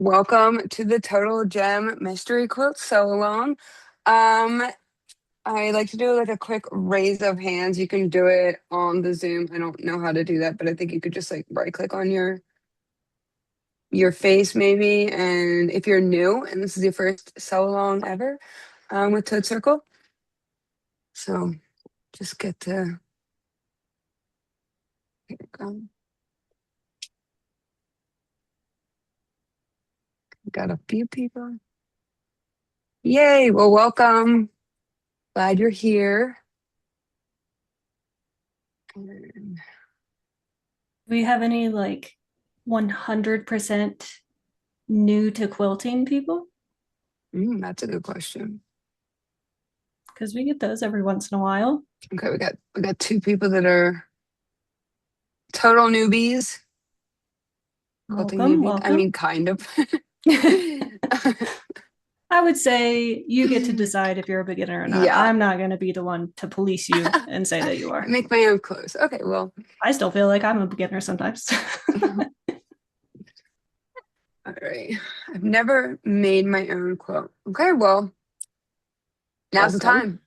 Welcome to the Total Gem Mystery Quilt Sew Along. Um, I like to do like a quick raise of hands. You can do it on the Zoom. I don't know how to do that, but I think you could just like right click on your face maybe. And if you're new and this is your first sew along ever with Toad Circle, so just get to here we go. Got a few people. Yay! Well, welcome. Glad you're here. And Do we have any like 100% new to quilting people? that's a good question. Because we get those every once in a while. Okay, we got two people that are total newbies, quilting Welcome, newbies. I welcome. mean, kind of. I would say you get to decide if you're a beginner or not. Yeah, I'm not going to be to be the one to police you and say that you I are. make my own clothes. Okay, well, I still feel like I'm a beginner sometimes. all right. I've never made my own quilt. Okay, well, now's the Welcome.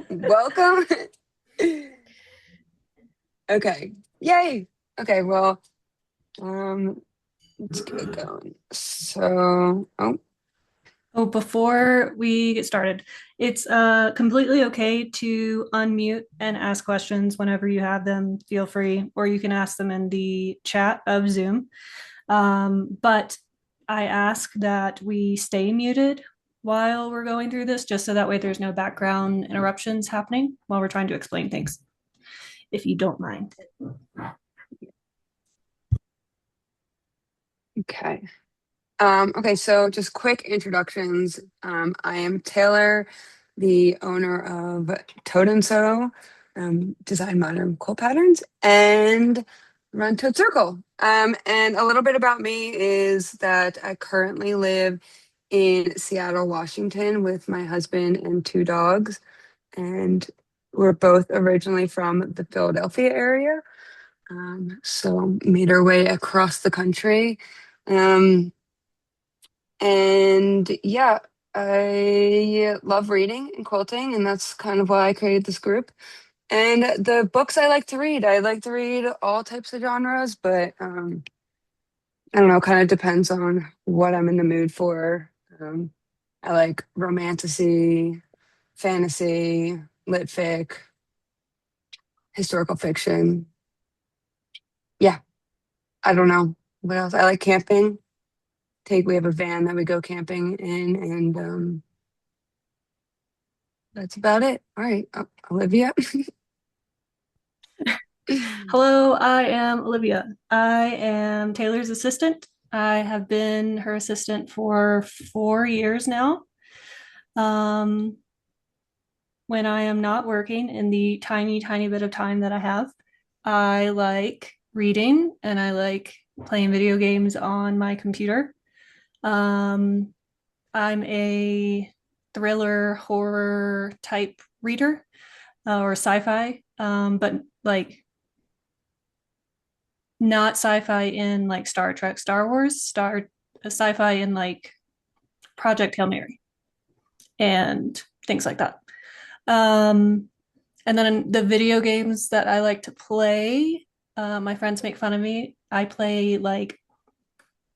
time. Welcome. Okay, yay. Okay, well, um, let's get it going. So, oh, Oh, before we get started, it's completely okay to unmute and ask questions whenever you have them. Feel free, or you can ask them in the chat of Zoom. But I ask that we stay muted while we're going through this, just so that way there's no background interruptions happening while we're trying to explain things, if you don't mind. okay. Okay, so just quick introductions. I am Taylor, the owner of Toad and Sew, design modern quilt patterns, and run Toad Circle. And a little bit about me is that I currently live in Seattle, Washington, with my husband and two dogs, and we're both originally from the Philadelphia area. So made our way across the country. Um, and yeah, I love reading and quilting, and that's kind of why I created this group. And the books I like to read all types of genres, but I don't know, kind of depends on what I'm in the mood for. I like romantasy, fantasy, lit fic, historical fiction. Yeah, I don't know what else. I like camping. We have a van that we go camping in, and that's about it. All right, Olivia. Hello, I am Olivia. I am Taylor's assistant. I have been her assistant for 4 years now. Um, when I am not working in the tiny, tiny bit of time that I have, I like reading and I like playing video games on my computer. Um, I'm a thriller horror type reader or sci-fi, but like not sci-fi in like Star Trek, Star Wars, sci-fi in like Project Hail Mary and things like that. Um, and then the video games that I like to play, my friends make fun of me. I play like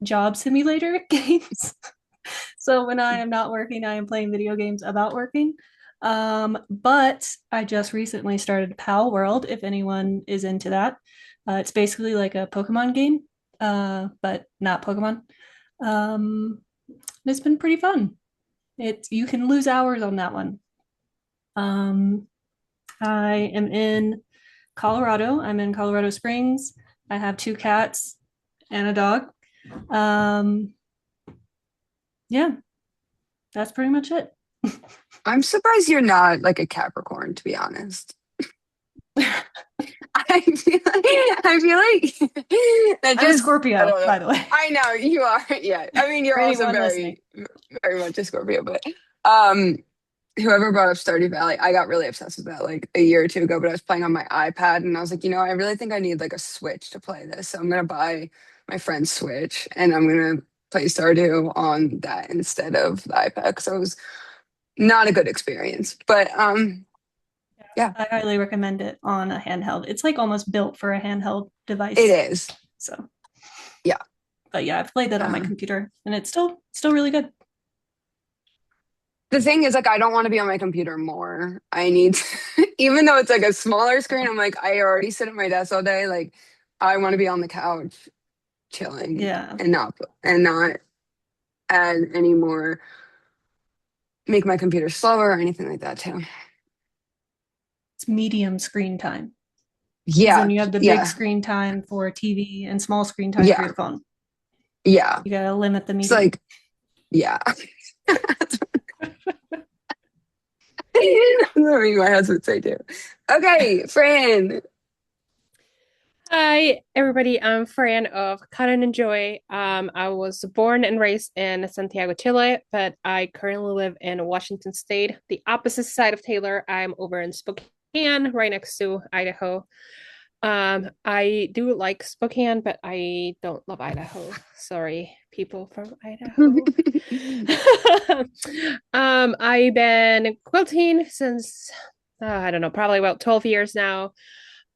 job simulator games. So when I am not working, I am playing video games about working. But I just recently started Pal World, if anyone is into that. It's basically like a Pokemon game, but not Pokemon. Um, it's been pretty fun. You can lose hours on that one. Um, I am in Colorado. I'm in Colorado Springs. I have two cats and a dog. Um, yeah, that's pretty much it. I'm surprised you're not like a Capricorn, to be honest. I feel like that I'm a just, I Scorpio, don't know. by the way, I know you are. Yeah. I mean, you're for also anyone listening. very, very much a Scorpio, but um, whoever brought up Stardew Valley, I got really obsessed with that like a year or two ago, but I was playing on my iPad and I was like, I really think I need like a Switch to play this. So I'm gonna buy my friend's Switch and I'm gonna play Stardew on that instead of the iPad. So it was not a good experience. But yeah, I highly recommend it on a handheld. It's like almost built for a handheld it device. is. So, Yeah. but yeah, I've played that on my Uh, computer and it's still really good. the thing is, like, I don't want to be on my computer more. I need even though it's like a smaller screen, I'm like, I already sit at my desk all day. Like, I want to be on the couch chilling Yeah. and not add any more, make my computer slower or anything like that too. It's medium screen time. Because then Yeah, you have the big yeah, screen time for TV and small screen time for yeah, your phone. yeah. You gotta limit the It's medium. like, yeah. That's what me and my husband say too. Okay, Fran. Hi, everybody. I'm Fran of Cotton and Joy. I was born and raised in Santiago, Chile, but I currently live in Washington State, the opposite side of Taylor. I'm over in Spokane, right next to Idaho. I do like Spokane, but I don't love Idaho. Sorry, people from Idaho. I've been quilting since I don't know, probably about 12 years now.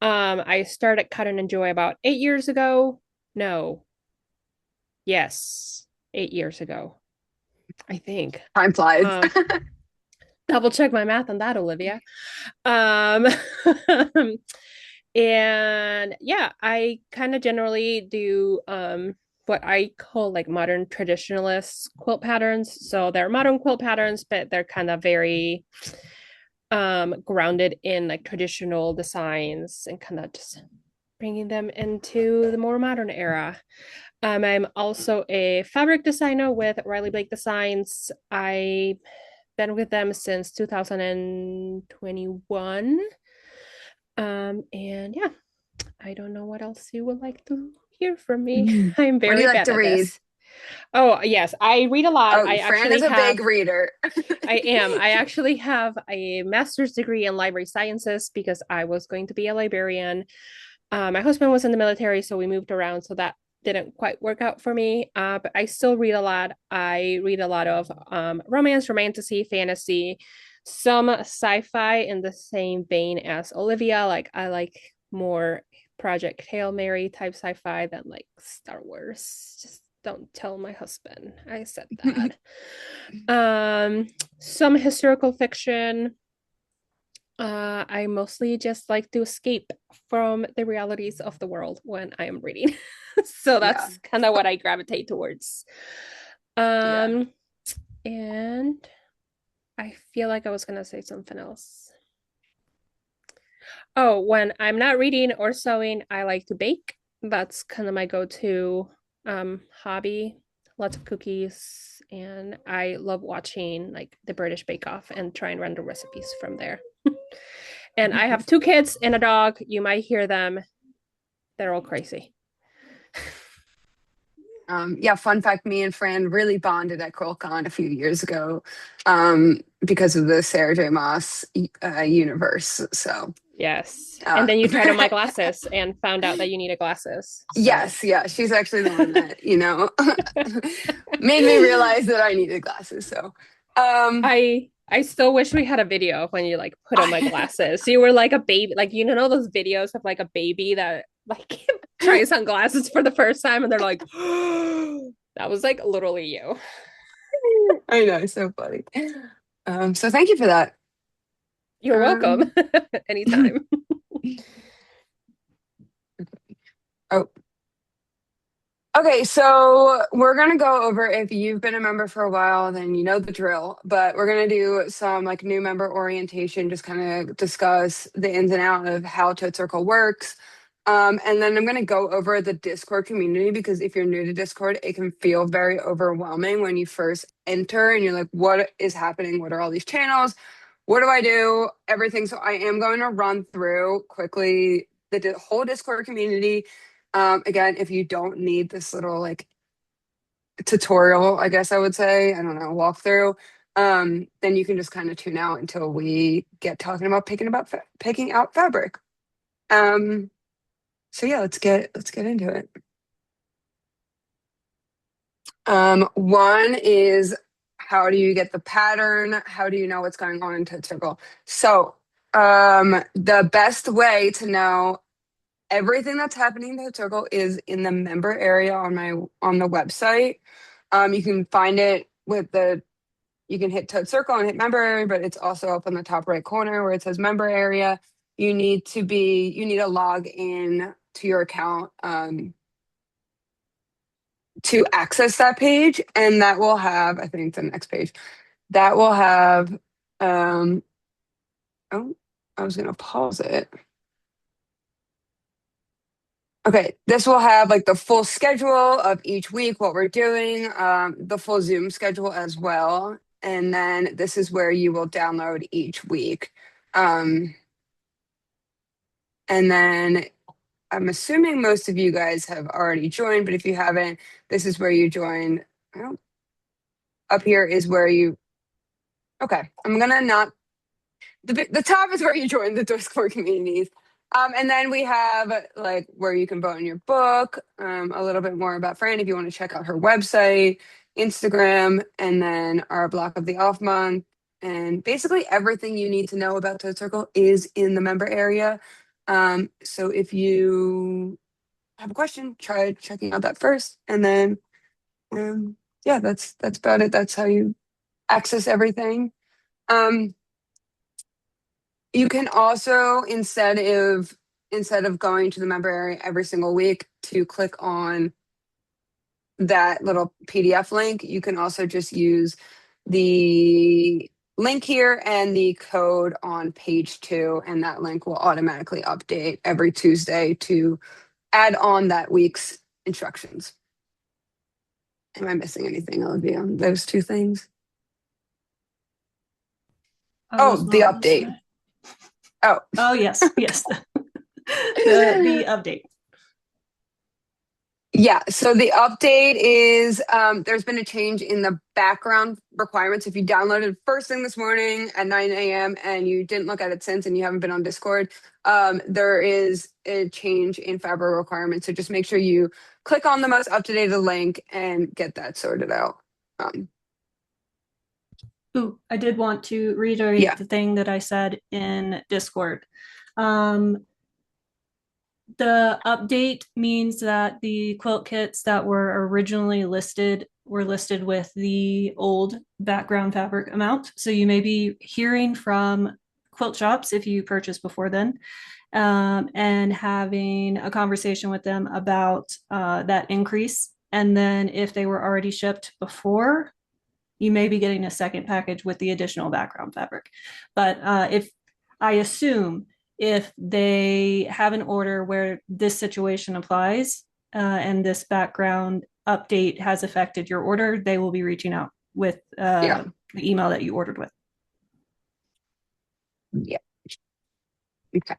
I started Cut and Enjoy about 8 years ago. No, yes, 8 years ago, I think. Time flies. Um, Double check my math on that, Olivia. Um, and yeah, I kind of generally do what I call like modern traditionalist quilt patterns. So they're modern quilt patterns, but they're kind of very grounded in like traditional designs and kind of just bringing them into the more modern era. I'm also a fabric designer with Riley Blake Designs. I've been with them since 2021. And yeah, I don't know what else you would like to hear from me. I'm What do you very like bad to at read? this. Oh, yes, I read a lot. Oh, Fran is a big reader. I am. I actually have a master's degree in library sciences because I was going to be a librarian. My husband was in the military, so we moved around, so that didn't quite work out for me. But I still read a lot. I read a lot of romance, romantasy, fantasy, some sci-fi in the same vein as Olivia. Like I like more Project Hail Mary type sci-fi than like Star Wars. Just don't tell my husband I said that. Um, some historical fiction. I mostly just like to escape from the realities of the world when I am reading. So Yeah, that's kind of what I gravitate towards. yeah. Um, and I feel like I was gonna say something else. Oh, when I'm not reading or sewing, I like to bake. That's kind of my go-to hobby. Lots of cookies, and I love watching like the British Bake Off and try and render recipes from there. And I have two kids and a dog. You might hear them. They're all crazy. Yeah, fun fact, me and Fran really bonded at QuiltCon a few years ago because of the Sarah J. Maas universe. So, Yes. And uh, then you tried on my glasses and found out that you needed glasses. So yes, yeah, she's actually the one that, made me realize that I needed glasses. So, um, I still wish we had a video of when you like put on my glasses. You were like a baby, like you know those videos of like a baby that like tries on glasses for the first time and they're like, that was like literally you. I know, it's so funny. So thank you for that. You're welcome. Um, Anytime. oh, okay, so we're gonna go over if you've been a member for a while, then you know the drill. But we're gonna do some like new member orientation, just kind of discuss the ins and out of how Toad Circle works. And then I'm gonna go over the Discord community because if you're new to Discord, it can feel very overwhelming when you first enter and you're like, what is happening? What are all these channels? What do I do? Everything. So I am going to run through quickly the whole Discord community. Again, if you don't need this little like tutorial, I guess I would say, I don't know, walkthrough, then you can just kind of tune out until we get talking about picking out fabric. Um, so yeah, let's get into it. One is, how do you get the pattern? How do you know what's going on in Toad Circle? So, the best way to know everything that's happening in Toad Circle is in the member area on the website. You can find it with the you can hit Toad Circle and hit member area, but it's also up in the top right corner where it says member area. You need to log in to your account to access that page, and that will have, I think it's the next page, that will have, oh, I was gonna pause it. Okay, this will have like the full schedule of each week, what we're doing, the full Zoom schedule as well. And then this is where you will download each week. And then I'm assuming most of you guys have already joined, but if you haven't, this is where you join. Oh, up here is where you, okay, I'm gonna not the top is where you join the Discord communities. And then we have like where you can vote in your book, a little bit more about Fran if you want to check out her website, Instagram, and then our block of the off month. And basically everything you need to know about Toad Circle is in the member area. So if you have a question, try checking out that first. And then yeah, that's about it. That's how you access everything. Um, You can also, instead of going to the member area every single week to click on that little PDF link, you can also just use the link here and the code on page 2, and that link will automatically update every Tuesday to add on that week's instructions. Am I missing anything, Olivia, on those two things? Oh, the update. Oh, Oh yes, yes. The update. yeah, so the update is there's been a change in the background requirements. If you downloaded first thing this morning at 9 a.m. and you didn't look at it since and you haven't been on Discord, there is a change in Fabric requirements. So just make sure you click on the most up-to-date link and get that sorted out. Ooh, I did want to reiterate Yeah. the thing that I said in Discord. The update means that the quilt kits that were originally listed were listed with the old background fabric amount. So you may be hearing from quilt shops if you purchased before then, and having a conversation with them about that increase. And then if they were already shipped before, you may be getting a second package with the additional background fabric. But if I assume if they have an order where this situation applies and this background update has affected your order, they will be reaching out with Yeah. the email that you ordered with. Yeah. Okay.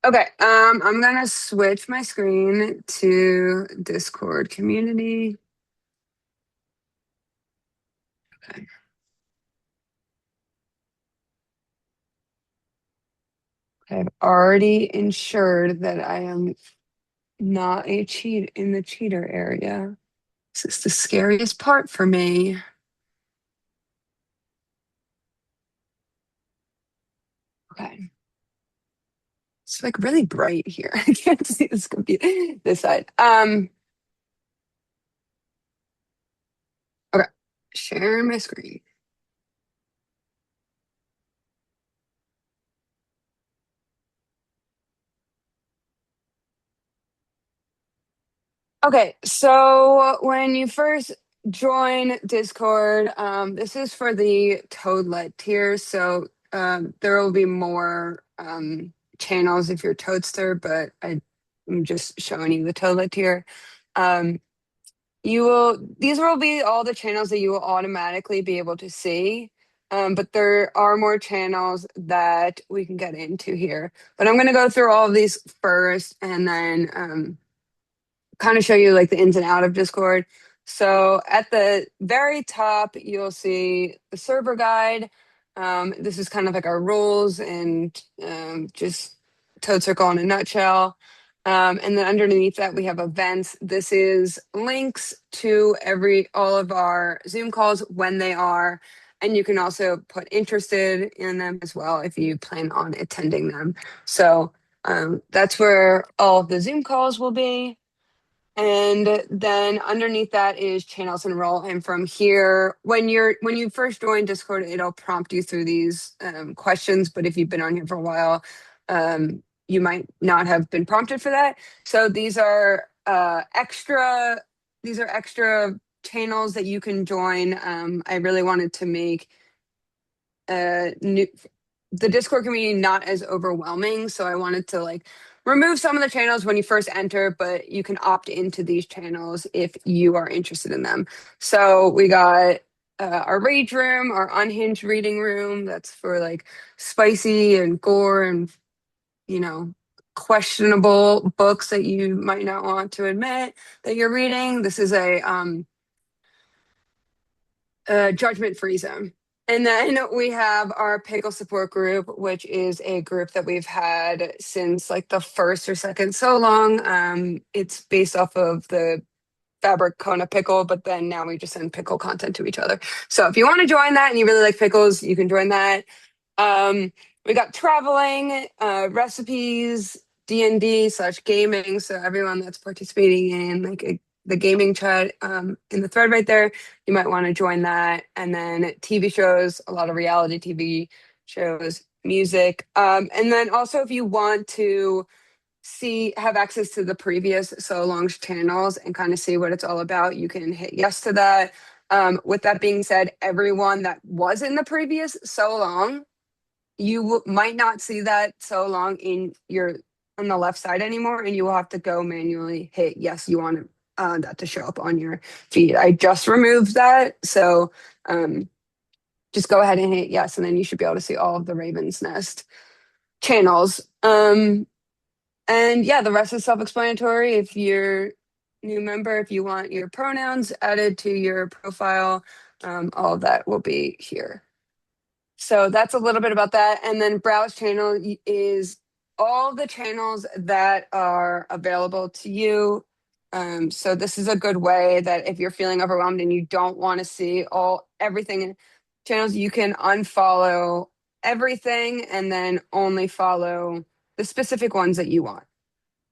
Okay, I'm gonna switch my screen to Discord community. Okay. I've already ensured that I am not a cheat in the cheater area. This is the scariest part for me. Okay. It's like really bright here. I can't see this computer this side. Okay. Share my screen. Okay, so when you first join Discord, this is for the Toadlet tier. So there will be more channels if you're Toadster, but I'm just showing you the Toadlet tier. These will be all the channels that you will automatically be able to see. But there are more channels that we can get into here. But I'm going to go through all of these first and then kind of show you like the ins and out of Discord. So at the very top, you'll see the server guide. This is kind of like our rules and just Toad Circle in a nutshell. And then underneath that, we have events. This is links to all of our Zoom calls when they are. And you can also put interested in them as well if you plan on attending them. So that's where all of the Zoom calls will be. And then underneath that is channels and role. And from here, when you first join Discord, it'll prompt you through these questions. But if you've been on here for a while, you might not have been prompted for that. So these are extra. These are extra channels that you can join. I really wanted to make new the Discord community not as overwhelming. So I wanted to like remove some of the channels when you first enter, but you can opt into these channels if you are interested in them. So we got our rage room, our unhinged reading room. That's for like spicy and gore and, you know, questionable books that you might not want to admit that you're reading. This is a judgment free zone. And then we have our pickle support group, which is a group that we've had since like the first or second so long. It's based off of the fabric Kona pickle, but then now we just send pickle content to each other. So if you want to join that and you really like pickles, you can join that. We got traveling, recipes, D&D/gaming. So everyone that's participating in like the gaming chat in the thread right there, you might want to join that. And then TV shows, a lot of reality TV shows, music. And then also if you want to have access to the previous So Long's channels and kind of see what it's all about, you can hit yes to that. With that being said, everyone that was in the previous So Long, might not see that So Long in your on the left side anymore, and you will have to go manually hit yes. You want that to show up on your feed. I just removed that, so just go ahead and hit yes, and then you should be able to see all of the Raven's Nest channels. And yeah, the rest is self-explanatory. If you're new member, if you want your pronouns added to your profile, all of that will be here. So that's a little bit about that. And then browse channel is all the channels that are available to you. So this is a good way that if you're feeling overwhelmed and you don't want to see everything in channels, you can unfollow everything and then only follow the specific ones that you want.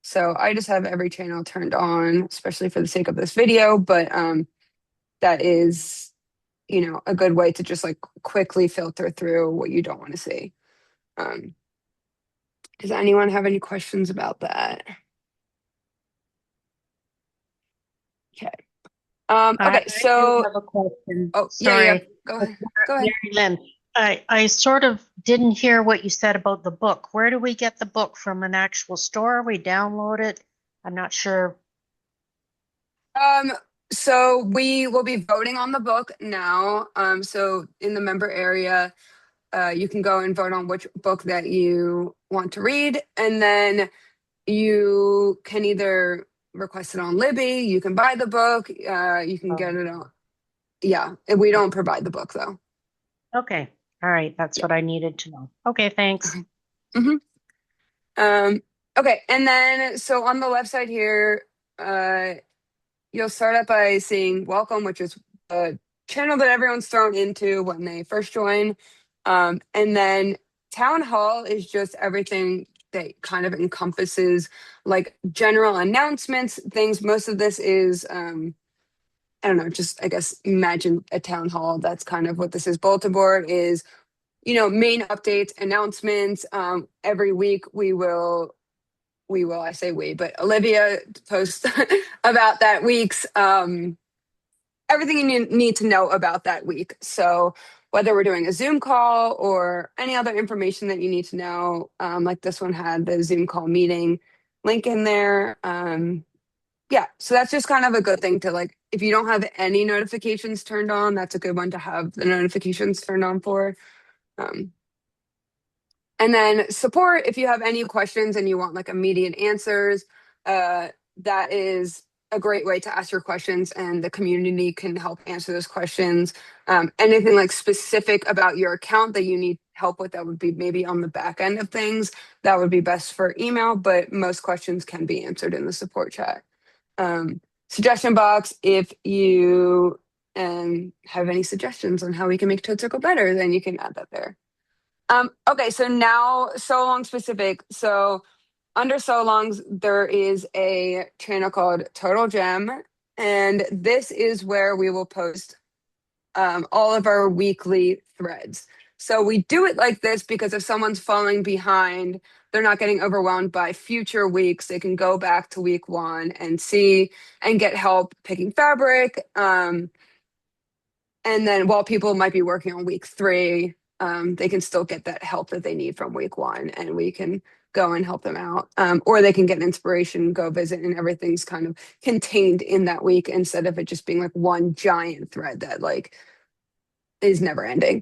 So I just have every channel turned on, especially for the sake of this video, but that is, a good way to just like quickly filter through what you don't want to see. Does anyone have any questions about that? Okay. Okay, I do so have a question. oh yeah, Sorry. go ahead. Go Mary ahead. Lynn, I sort of didn't hear what you said about the book. Where do we get the book from? An actual store? We download it? I'm not sure. Um, so we will be voting on the book now. So in the member area, you can go and vote on which book that you want to read, and then you can either request it on Libby, you can buy the book, you can get it on. Yeah, we don't provide the book though. Okay. All right. That's Yeah. what I needed to know. Okay. Thanks. Okay. hmm okay, and then so on the left side here, you'll start out by seeing welcome, which is a channel that everyone's thrown into when they first join. And then town hall is just everything that kind of encompasses like general announcements, things. Most of this is, I don't know, just I guess imagine a town hall. That's kind of what this is. Bulletin board is, main updates, announcements. Every week I say we, but Olivia posts about that week's everything you need to know about that week. So whether we're doing a Zoom call or any other information that you need to know, like this one had the Zoom call meeting link in there. Yeah, so that's just kind of a good thing to like, if you don't have any notifications turned on, that's a good one to have the notifications turned on for. Um, and then support, if you have any questions and you want like immediate answers, that is a great way to ask your questions, and the community can help answer those questions. Anything like specific about your account that you need help with, that would be maybe on the back end of things, that would be best for email, but most questions can be answered in the support chat. Suggestion box, if you have any suggestions on how we can make Toad Circle better, then you can add that there. Okay, so now so long specific. So under so longs, there is a channel called Total Gem, and this is where we will post all of our weekly threads. So we do it like this because if someone's falling behind, they're not getting overwhelmed by future weeks. They can go back to week 1 and see and get help picking fabric. And then while people might be working on week 3, they can still get that help that they need from week 1, and we can go and help them out. Or they can get inspiration, go visit, and everything's kind of contained in that week instead of it just being like one giant thread that like is never ending.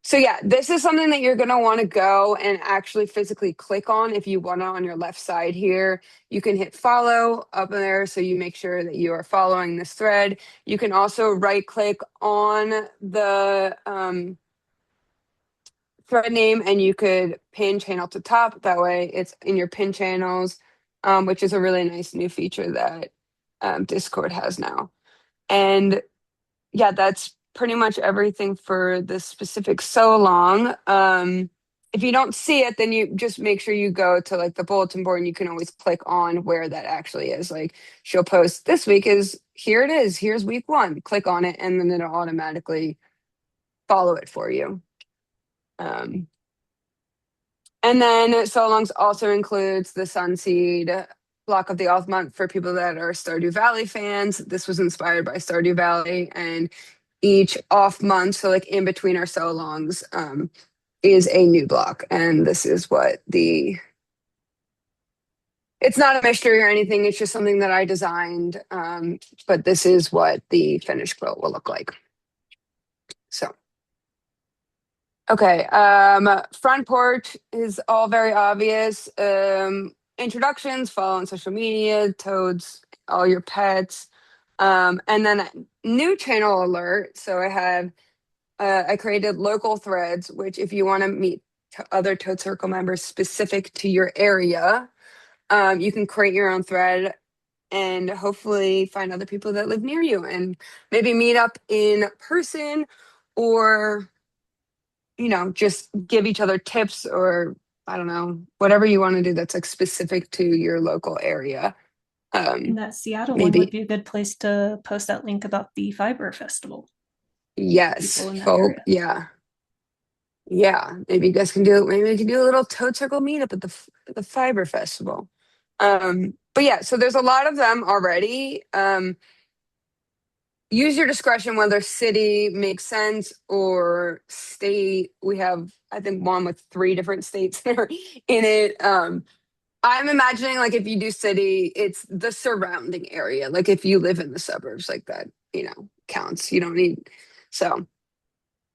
So yeah, this is something that you're going to want to go and actually physically click on. If you want to, on your left side here, you can hit follow up there so you make sure that you are following this thread. You can also right click on the thread name and you could pin channel to top. That way it's in your pin channels, which is a really nice new feature that Discord has now. And yeah, that's pretty much everything for the specific so long. If you don't see it, then you just make sure you go to like the bulletin board and you can always click on where that actually is. Like she'll post this week is here it is, here's week 1. Click on it and then it'll automatically follow it for you. And then so longs also includes the Sunseed block of the off month for people that are Stardew Valley fans. This was inspired by Stardew Valley, and each off month, so like in between our so longs, is a new block. And this is what it's not a mystery or anything, it's just something that I designed. But this is what the finished quilt will look like. So okay, front porch is all very obvious. Introductions, follow on social media, toads, all your pets. And then a new channel alert. So I created local threads, which if you want to meet other Toad Circle members specific to your area, you can create your own thread and hopefully find other people that live near you and maybe meet up in person, or just give each other tips, or I don't know, whatever you want to do that's like specific to your local area. And that Seattle one Maybe would be a good place to post that link about the Fiber Festival. yes, People in that folk, area. yeah. Maybe you guys can do it. Maybe we can do a little Toad Circle meetup at the Fiber Festival. But yeah, so there's a lot of them already. Use your discretion whether city makes sense or state. We have, I think, one with 3 different states that are in it. I'm imagining like if you do city, it's the surrounding area. Like if you live in the suburbs, like that, counts. You don't need so.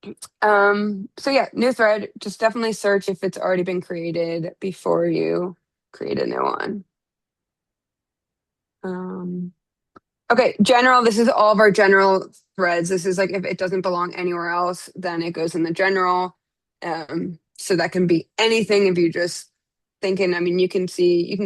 So yeah, new thread. Just definitely search if it's already been created before you create a new one. Okay, general, this is all of our general threads. This is like if it doesn't belong anywhere else, then it goes in the general. So that can be anything if you just thinking, I mean, you can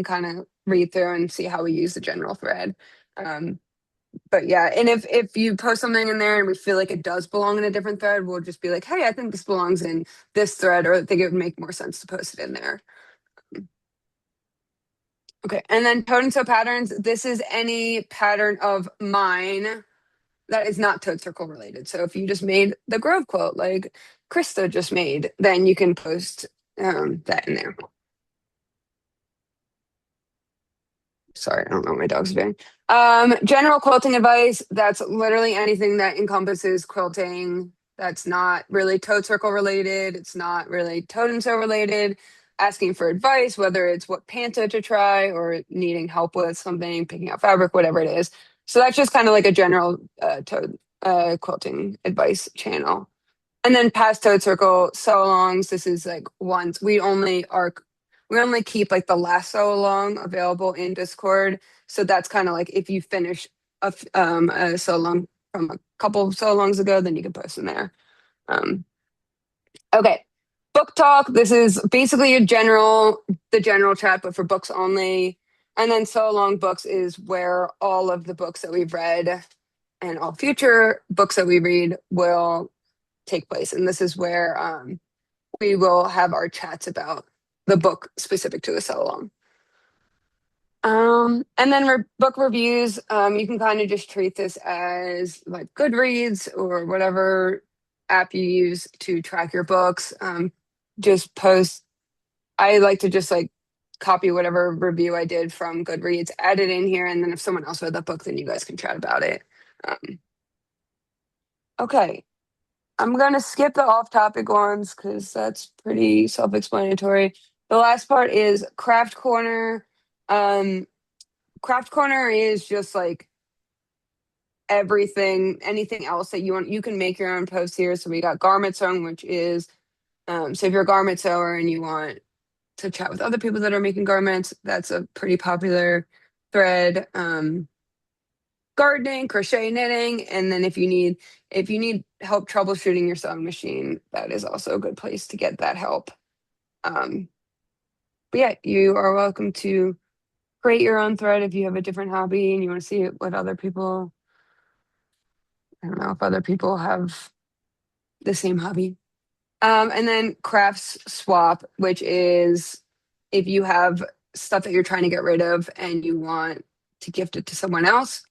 kind of read through and see how we use the general thread. But yeah, and if you post something in there and we feel like it does belong in a different thread, we'll just be like, hey, I think this belongs in this thread, or I think it would make more sense to post it in there. Okay, and then Toad and Sew patterns. This is any pattern of mine that is not Toad Circle related. So if you just made the Grove quote like Krista just made, then you can post that in there. Sorry, I don't know what my dog's doing. General quilting advice. That's literally anything that encompasses quilting. That's not really Toad Circle related. It's not really Toad and Sew related. Asking for advice, whether it's what panto to try or needing help with something, picking out fabric, whatever it is. So that's just kind of like a general Toad quilting advice channel. And then past Toad Circle sew alongs. This is like once we only keep like the last sew along available in Discord. So that's kind of like if you finish a so long from a couple of so longs ago, then you can post in there. Okay, book talk. This is basically the general chat, but for books only. And then so long books is where all of the books that we've read and all future books that we read will take place. And this is where we will have our chats about the book specific to the so long. And then book reviews, you can kind of just treat this as like Goodreads or whatever app you use to track your books. Just post. I like to just like copy whatever review I did from Goodreads, add it in here, and then if someone else read that book, then you guys can chat about it. Okay, I'm gonna skip the off-topic ones because that's pretty self-explanatory. The last part is Craft Corner. Craft Corner is just like anything else that you want. You can make your own posts here. So we got garment sewing, which is so if you're a garment sewer and you want to chat with other people that are making garments, that's a pretty popular thread. Gardening, crochet, knitting, and then if you need help troubleshooting your sewing machine, that is also a good place to get that help. But yeah, you are welcome to create your own thread if you have a different hobby and you want to see what other people, I don't know if other people have the same hobby. And then crafts swap, which is if you have stuff that you're trying to get rid of and you want to gift it to someone else,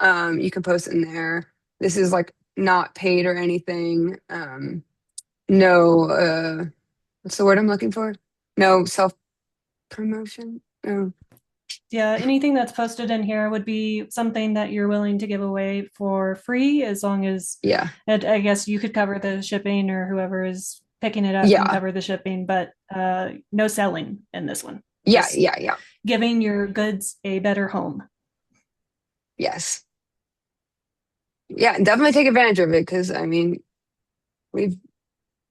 you can post in there. This is like not paid or anything. No, what's the word I'm looking for? No self promotion. No. Yeah, anything that's posted in here would be something that you're willing to give away for free, as long as Yeah. I guess you could cover the shipping, or whoever is picking it up can Yeah. cover the shipping, but no selling in this one. Yeah. Just Yeah. giving your goods a better home. Yes. Yeah, and definitely take advantage of it because I mean, I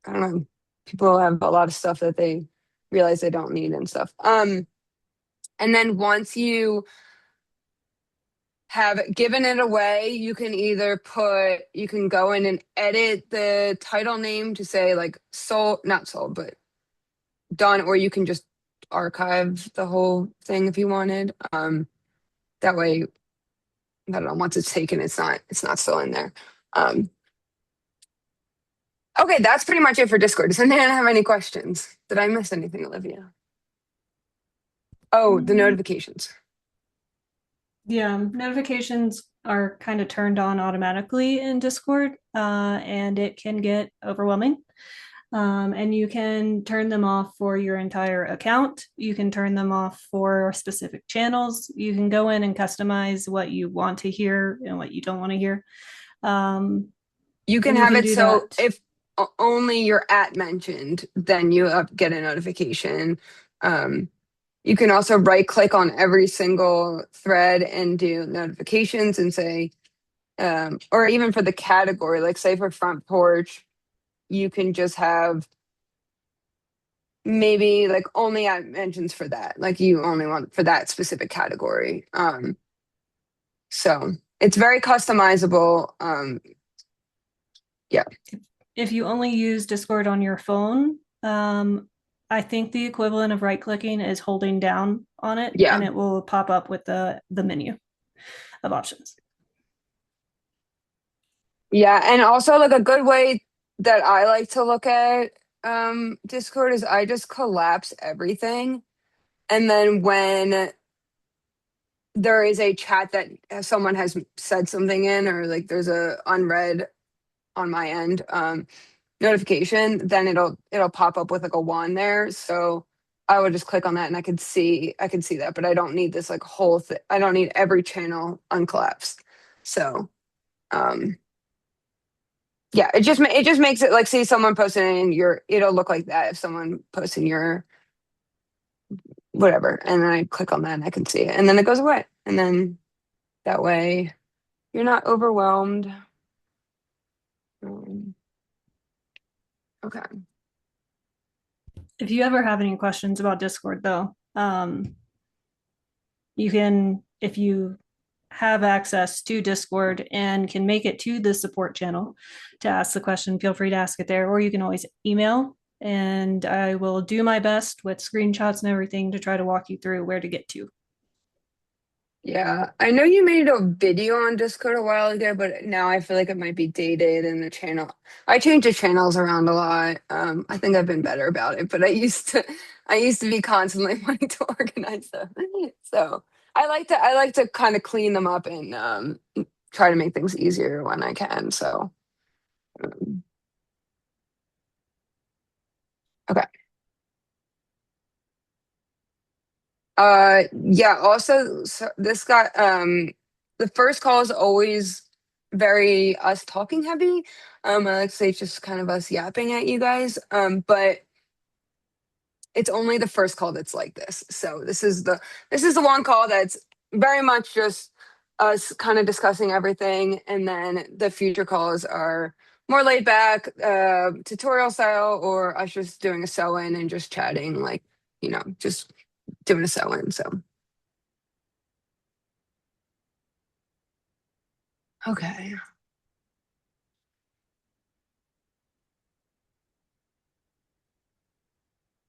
don't know, people have a lot of stuff that they realize they don't need and stuff. And then once you have given it away, you can go in and edit the title name to say like sold, not sold, but done, or you can just archive the whole thing if you wanted. That way, I don't know, once it's taken, it's not still in there. Okay, that's pretty much it for Discord. Does anyone have any questions? Did I miss anything, Olivia? Oh, the notifications. Yeah, notifications are kind of turned on automatically in Discord, and it can get overwhelming. And you can turn them off for your entire account. You can turn them off for specific channels. You can go in and customize what you want to hear and what you don't want to hear. You can And you have can it do so that. if only your at mentioned, then you get a notification. You can also right click on every single thread and do notifications and say, or even for the category, like say for front porch, you can just have maybe like only at mentions for that. Like you only want for that specific category. So it's very customizable. Yeah. If you only use Discord on your phone, I think the equivalent of right clicking is holding down on it, Yeah. and it will pop up with the menu of options. Yeah. And also like a good way that I like to look at Discord is I just collapse everything. And then when there is a chat that someone has said something in, or like there's a unread on my end notification, then it'll pop up with like a wand there. So I would just click on that and I can see that, but I don't need this like whole thing. I don't need every channel uncollapsed. So yeah, it just makes it like, see someone posting in your, it'll look like that if someone posts in your whatever, and then I click on that and I can see it, and then it goes away, and then that way you're not overwhelmed. Okay. If you ever have any questions about Discord, though, You can, if you have access to Discord and can make it to the support channel to ask the question, feel free to ask it there, or you can always email, and I will do my best with screenshots and everything to try to walk you through where to get to. Yeah, I know you made a video on Discord a while ago, but now I feel like it might be dated in the channel. I change the channels around a lot. I think I've been better about it, but I used to be constantly wanting to organize them. So I like to kind of clean them up and try to make things easier when I can. So um, okay. Yeah, also so this got the first call is always very us talking heavy. I like to say it's just kind of us yapping at you guys. But it's only the first call that's like this. So this is the one call that's very much just us kind of discussing everything, and then the future calls are more laid back, tutorial style, or us just doing a sew in and just chatting, like just doing a sew in. So okay.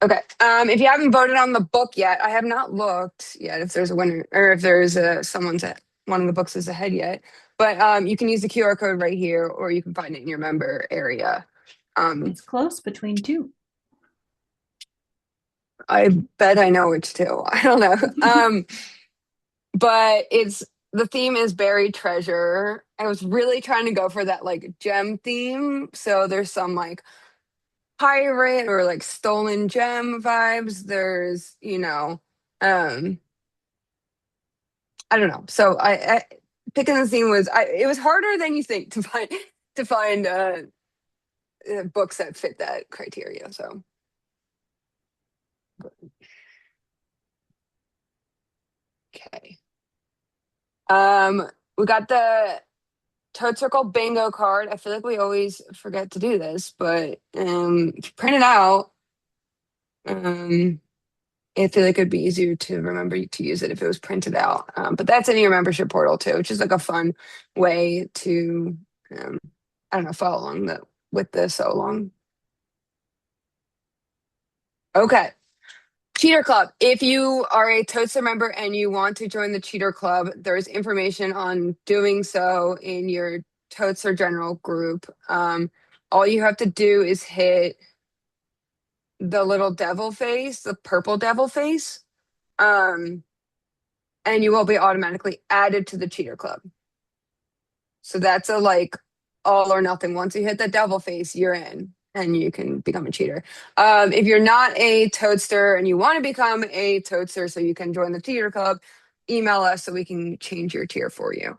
Okay. If you haven't voted on the book yet, I have not looked yet if there's a winner or if there's someone's at one of the books is ahead yet. But you can use the QR code right here, or you can find it in your member area. It's close between two. I bet I know which two. I don't know. But it's the theme is buried treasure. I was really trying to go for that like gem theme. So there's some like pirate or like stolen gem vibes. There's, um, I don't know. So I picking the theme it was harder than you think to find books that fit that criteria. So okay. We got the Toad Circle bingo card. I feel like we always forget to do this, but if you print it out, um, I feel like it'd be easier to remember to use it if it was printed out. But that's in your membership portal too, which is like a fun way to, um, I don't know, follow along with this so long. Okay. Cheater Club. If you are a Toadster member and you want to join the Cheater Club, there's information on doing so in your Toadster General group. All you have to do is hit the little devil face, the purple devil face, um, and you will be automatically added to the Cheater Club. So that's a like all or nothing. Once you hit the devil face, you're in and you can become a cheater. If you're not a Toadster and you want to become a Toadster so you can join the Cheater Club, email us so we can change your tier for you.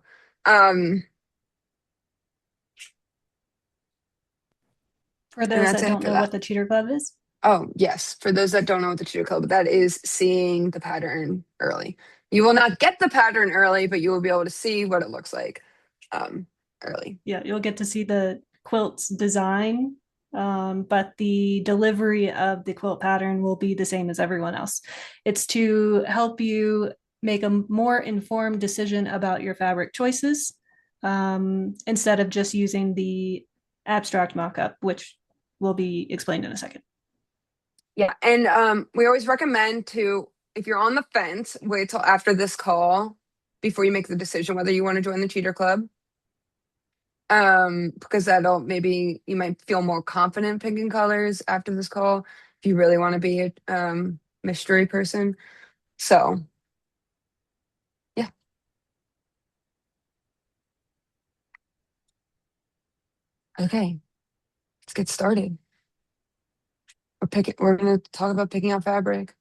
For those that don't know what the Cheater Club is. Oh, yes. For those that don't know what the Cheater Club, that is seeing the pattern early. You will not get the pattern early, but you will be able to see what it looks like early. Yeah, you'll get to see the quilt's design, but the delivery of the quilt pattern will be the same as everyone else. It's to help you make a more informed decision about your fabric choices, instead of just using the abstract mock-up, which will be explained in a second. Yeah, and we always recommend to, if you're on the fence, wait till after this call before you make the decision whether you want to join the Cheater Club. Because that'll maybe you might feel more confident picking colors after this call if you really want to be a mystery person. So yeah. Okay, let's get started. We're gonna talk about picking out fabric.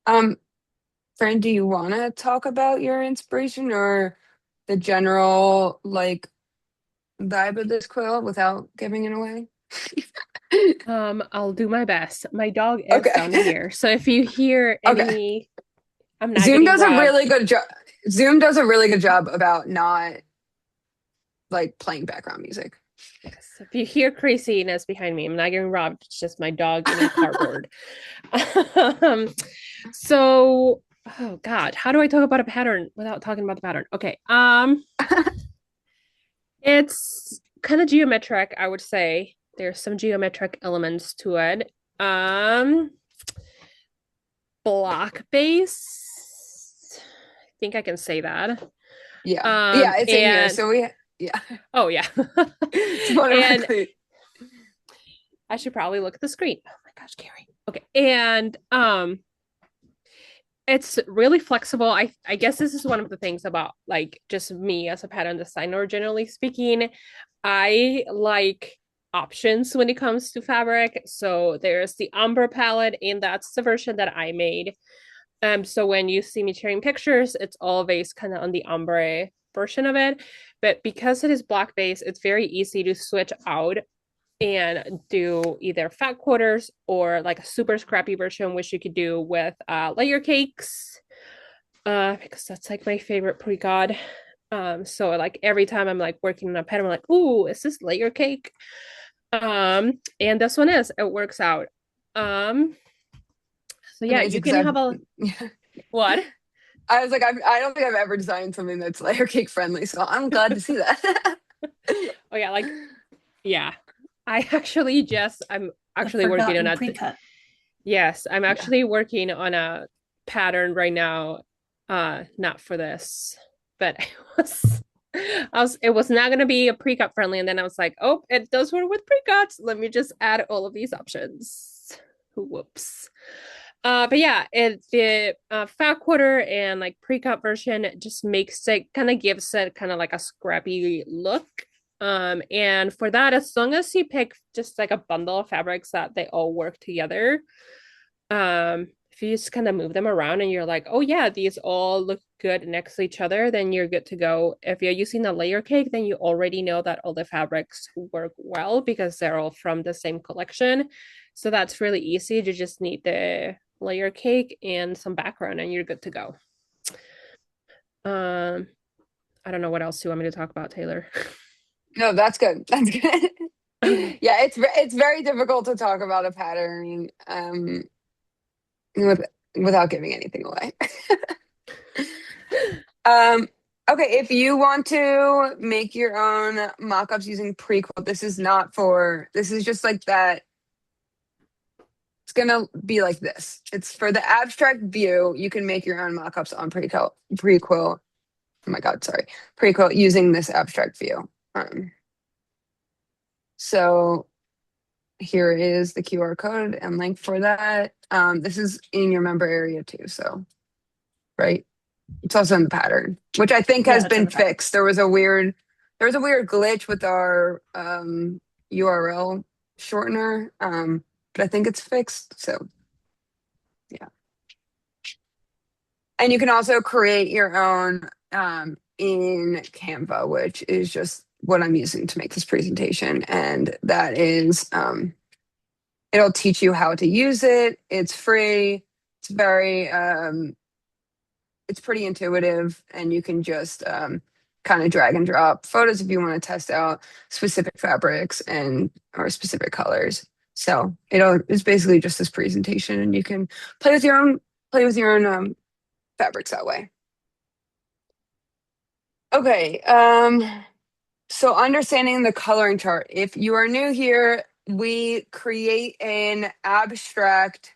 Fran, do you wanna talk about your inspiration or the general like vibe of this quilt without giving it away? I'll do my best. My dog is down Okay. here, so if you hear Okay. any, I'm not Zoom getting does a robbed. really good job. Zoom does a really good job about not like playing background music. Yes, if you hear craziness behind me, I'm not getting robbed. It's just my dog eating cardboard. um, so Oh God, how do I talk about a pattern without talking about the pattern? Okay. It's kind of geometric, I would say. There's some geometric elements to it. Um, Block based. I think I can say that. Yeah. Yeah, it's in here. And So yeah. oh yeah. It's And automatically. I should probably look at the screen. Oh my gosh, Carrie. Okay. And it's really flexible. I guess this is one of the things about like just me as a pattern designer, generally speaking. I like options when it comes to fabric. So there's the Umber palette, and that's the version that I made. So when you see me sharing pictures, it's always kind of on the ombre version of it. But because it is black base, it's very easy to switch out and do either fat quarters or like a super scrappy version, which you could do with layer cakes, because that's like my favorite pre-god. So like every time I'm like working on a pattern, I'm like, ooh, is this layer cake? And this one is, it works out. Um, so yeah, Amazing you because can I've have a yeah. what? I was like, I don't think I've ever designed something that's layer cake friendly, so I'm glad to see that. Oh yeah, like yeah. I'm The actually working on forgotten a pre-cut. yes, I'm Yeah. actually working on a pattern right now. Not for this, but it was not gonna be a pre-cut friendly, and then I was like, oh, it does work with pre-cuts. Let me just add all of these options. Whoops. But yeah, the fat quarter and like pre-cut version just makes it kind of gives it kind of like a scrappy look. And for that, as long as you pick just like a bundle of fabrics that they all work together, if you just kind of move them around and you're like, oh yeah, these all look good next to each other, then you're good to go. If you're using a layer cake, then you already know that all the fabrics work well because they're all from the same collection. So that's really easy. You just need the layer cake and some background and you're good to go. Um, I don't know what else you want me to talk about, Taylor. No, that's good. That's good. Yeah, it's very difficult to talk about a pattern with without giving anything away. Um, okay, if you want to make your own mock-ups using Prequel, this is just like that. It's gonna be like this. It's for the abstract view. You can make your own mock-ups on Prequel. Oh my God, sorry. Prequel using this abstract view. So here is the QR code and link for that. This is in your member area too, so right. It's also in the pattern, which I think has Yeah, it's in been the pattern. fixed. There was a weird glitch with our URL shortener, but I think it's fixed. So yeah, and you can also create your own in Canva, which is just what I'm using to make this presentation, and that is it'll teach you how to use it. It's free. It's very it's pretty intuitive, and you can just kind of drag and drop photos if you want to test out specific fabrics and or specific colors. So it's basically just this presentation, and you can play with your own fabrics that way. Okay. So understanding the coloring chart. If you are new here, we create an abstract.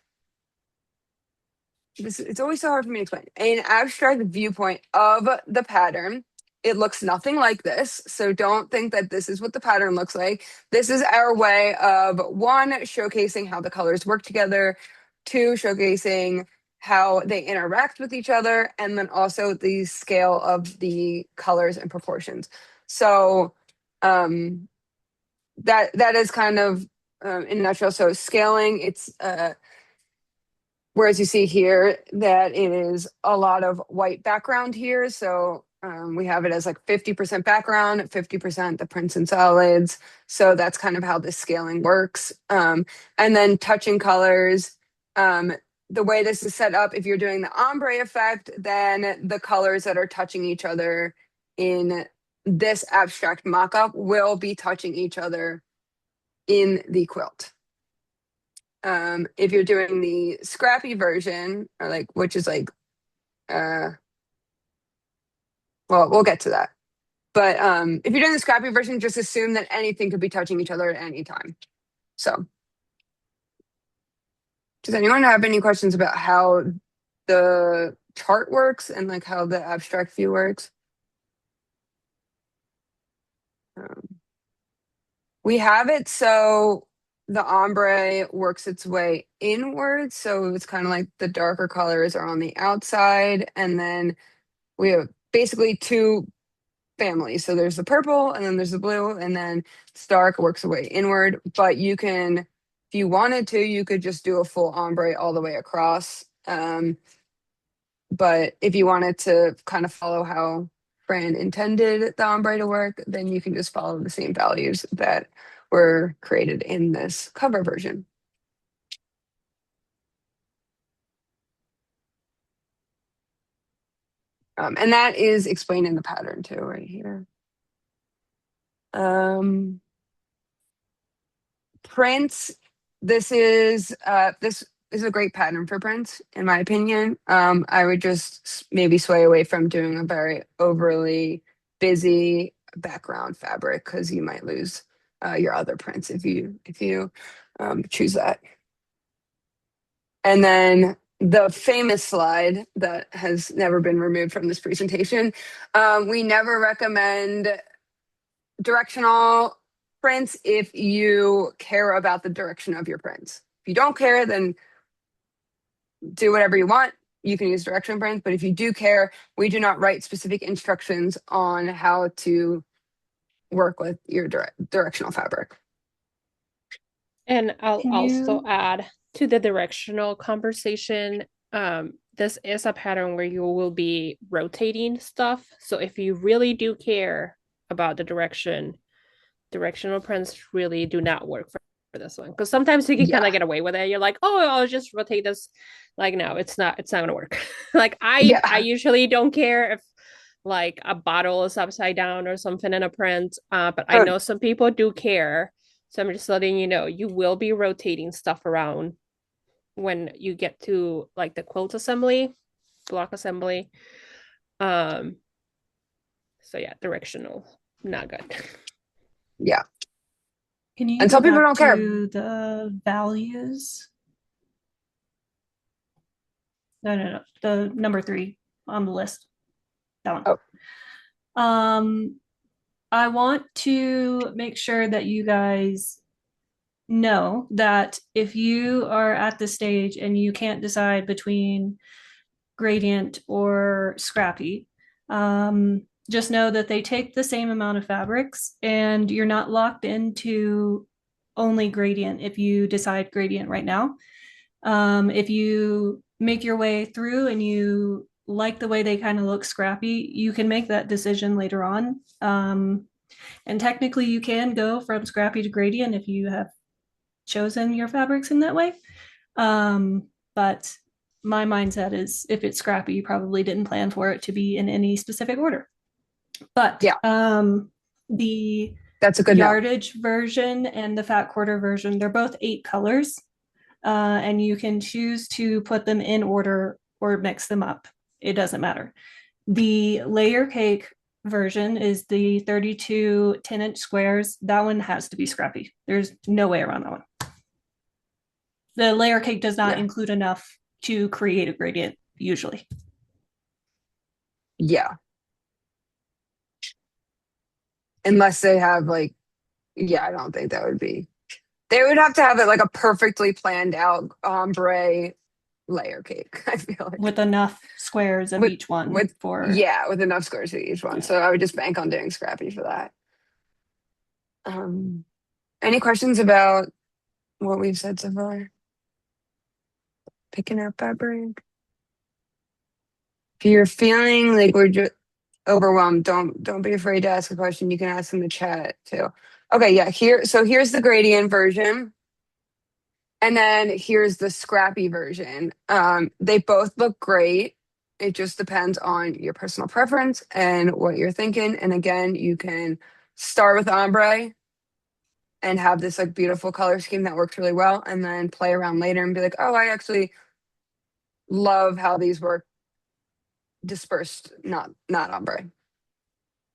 It's always so hard for me to explain. An abstract viewpoint of the pattern. It looks nothing like this. So don't think that this is what the pattern looks like. This is our way of one, showcasing how the colors work together, two, showcasing how they interact with each other, and then also the scale of the colors and proportions. So that is kind of in a nutshell. So scaling, it's whereas you see here that it is a lot of white background here. So we have it as like 50% background, 50% the prints and solids. So that's kind of how this scaling works. And then touching colors. The way this is set up, if you're doing the ombre effect, then the colors that are touching each other in this abstract mock-up will be touching each other in the quilt. If you're doing the scrappy version, or like which is like Well, we'll get to that. But if you're doing the scrappy version, just assume that anything could be touching each other at any time. So, does anyone have any questions about how the chart works and like how the abstract view works? We have it so the ombre works its way inward. So it's kind of like the darker colors are on the outside. And then we have basically two families. So there's the purple and then there's the blue. And then it's dark works its way inward. But you can, if you wanted to, you could just do a full ombre all the way across. But if you wanted to kind of follow how Fran intended the ombre to work, then you can just follow the same values that were created in this cover version. And that is explained in the pattern too, right here. Prints, this is a great pattern for prints, in my opinion. I would just maybe sway away from doing a very overly busy background fabric because you might lose your other prints if you choose that. And then the famous slide that has never been removed from this presentation. We never recommend directional prints if you care about the direction of your prints. If you don't care, then do whatever you want. You can use direction prints, but if you do care, we do not write specific instructions on how to work with your directional fabric. And I'll Can also you- add to the directional conversation, this is a pattern where you will be rotating stuff. So if you really do care about the direction, directional prints really do not work for this one. Because sometimes you can kind Yeah. of get away with it. You're like, oh, I'll just rotate this. Like, no, it's not gonna work. Like I Yeah. usually don't care if like a bottle is upside down or something in a print. But I Oh, know some people do care. So I'm just letting you know, you will be rotating stuff around when you get to like the quilt assembly, block assembly. So yeah, directional, not good. yeah. Can you And go some people back don't care. to the values? No. The number 3 on the list. That one. Oh. I want to make sure that you guys know that if you are at the stage and you can't decide between gradient or scrappy, just know that they take the same amount of fabrics and you're not locked into only gradient if you decide gradient right now. If you make your way through and you like the way they kind of look scrappy, you can make that decision later on. And technically, you can go from scrappy to gradient if you have chosen your fabrics in that way. But my mindset is if it's scrappy, you probably didn't plan for it to be in any specific order. But Yeah. The That's a good note. yardage version and the fat quarter version, they're both 8 colors. And you can choose to put them in order or mix them up. It doesn't matter. The layer cake version is the 32 10-inch squares. That one has to be scrappy. There's no way around that one. The layer cake does not include enough to create a gradient, usually. Yeah. Unless they have like, yeah, I don't think that would be. They would have to have it like a perfectly planned out ombre layer cake, I feel like. With enough squares of each one with for with enough squares for each one. So I would just bank on doing scrappy for that. Any questions about what we've said so far? Picking up fabric. If you're feeling like we're just overwhelmed, don't be afraid to ask a question. You can ask in the chat too. Okay, yeah, here's the gradient version. And then here's the scrappy version. They both look great. It just depends on your personal preference and what you're thinking. And again, you can start with ombre and have this like beautiful color scheme that works really well, and then play around later and be like, oh, I actually love how these work dispersed, not ombre.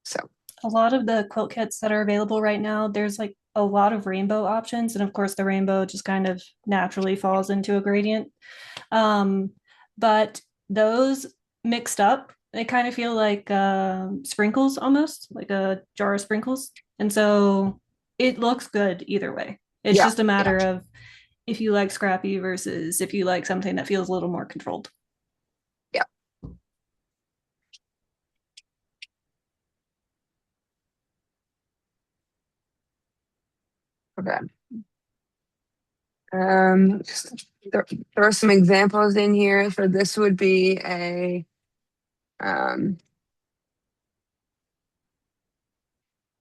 So A lot of the quilt kits that are available right now, there's like a lot of rainbow options. And of course, the rainbow just kind of naturally falls into a gradient. Um, but those mixed up, they kind of feel like sprinkles almost, like a jar of sprinkles. And so it looks good either way. It's yeah, just a yeah. matter of if you like scrappy versus if you like something that feels a little more controlled. Yeah. Okay. Just throw some examples in here. So this would be a um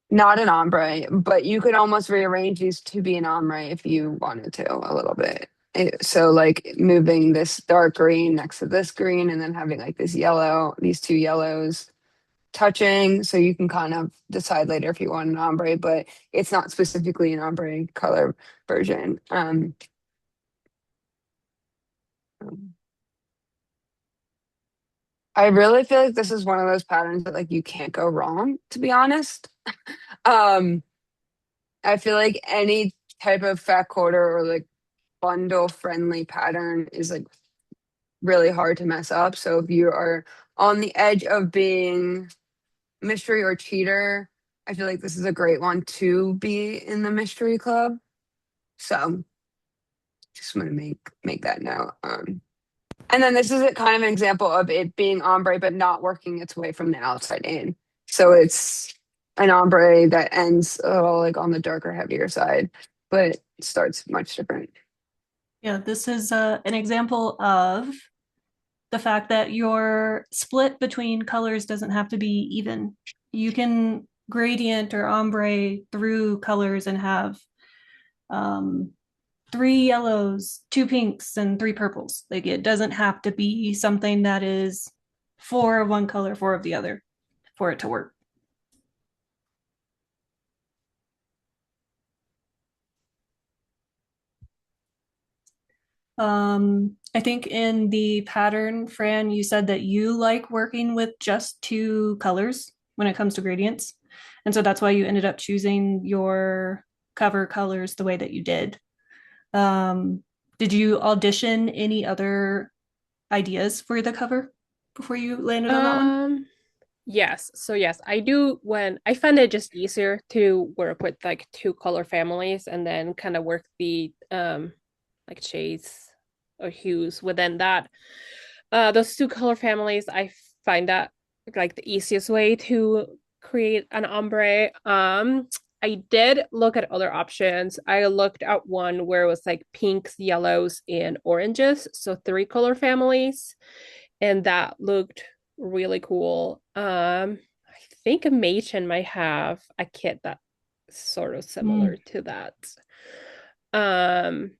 not an ombre, but you could almost rearrange these to be an ombre if you wanted to a little bit. So like moving this dark green next to this green and then having like this yellow, these two yellows touching. So you can kind of decide later if you want an ombre, but it's not specifically an ombre color version. I really feel like this is one of those patterns that like you can't go wrong, to be honest. Um, I feel like any type of fat quarter or like bundle friendly pattern is like really hard to mess up. So if you are on the edge of being mystery or cheater, I feel like this is a great one to be in the mystery club. So just want to make that note. And then this is a kind of an example of it being ombre but not working its way from the outside in. So it's an ombre that ends a little like on the darker, heavier side, but starts much different. Yeah, this is an example of the fact that your split between colors doesn't have to be even. You can gradient or ombre through colors and have um, three yellows, two pinks, and three purples. Like it doesn't have to be something that is four of one color, four of the other for it to work. I think in the pattern, Fran, you said that you like working with just two colors when it comes to gradients. And so that's why you ended up choosing your cover colors the way that you did. Um, did you audition any other ideas for the cover before you landed on that one? Um, yes. So yes, I do when I find it just easier to work with like two color families and then kind of work the like shades or hues within that. Those two color families, I find that like the easiest way to create an ombre. I did look at other options. I looked at one where it was like pinks, yellows, and oranges, so three color families, and that looked really cool. I think Machen might have a kit that sort of Mm. similar to that. Um,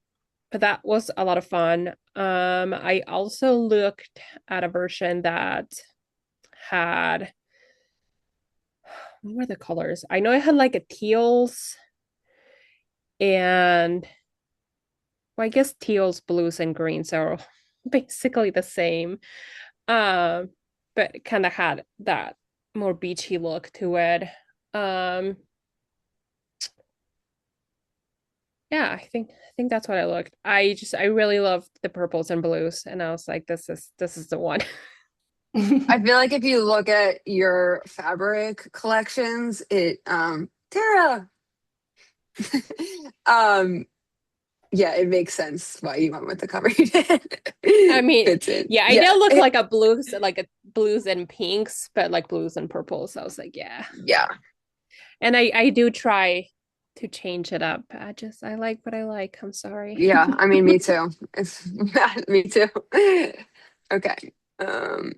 but that was a lot of fun. I also looked at a version that had what were the colors? I know it had like a teals and well, I guess teals, blues, and greens are basically the same. Um, but it kind of had that more beachy look to it. Um, yeah, I think that's what I looked. I really loved the purples and blues, and I was like, this is the one. I feel like if you look at your fabric collections, it Tara. um yeah, it makes sense why you went with the cover you I did. mean, Fits in. yeah, I Yeah. did look like a blues and pinks, but like blues and purples. So I was like, yeah. Yeah. And I do try to change it up. I like what I like. I'm sorry. Yeah. I mean, me too. It's me too. Okay. Um,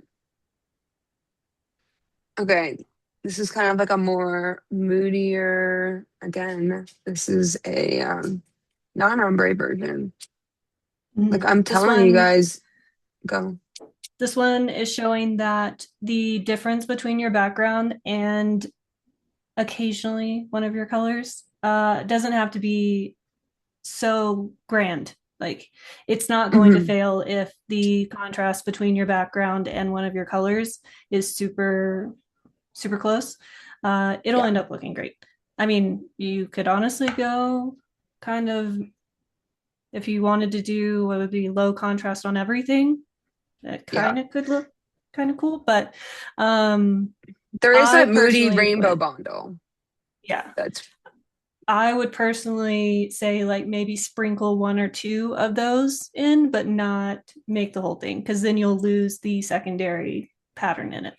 okay. This is kind of like a more moodier, again, this is a non-ombre version. Like I'm This telling you one guys, go. This one is showing that the difference between your background and occasionally one of your colors doesn't have to be so grand. Like it's not going to Hmm. fail if the contrast between your background and one of your colors is super, super close. It'll Yeah. end up looking great. I mean, you could honestly go kind of, if you wanted to do what would be low contrast on everything, it Yeah. kind of could look kind of cool. But um, There is a I Moody personally rainbow would, bundle. yeah, That's I would personally say like maybe sprinkle one or two of those in, but not make the whole thing because then you'll lose the secondary pattern in it.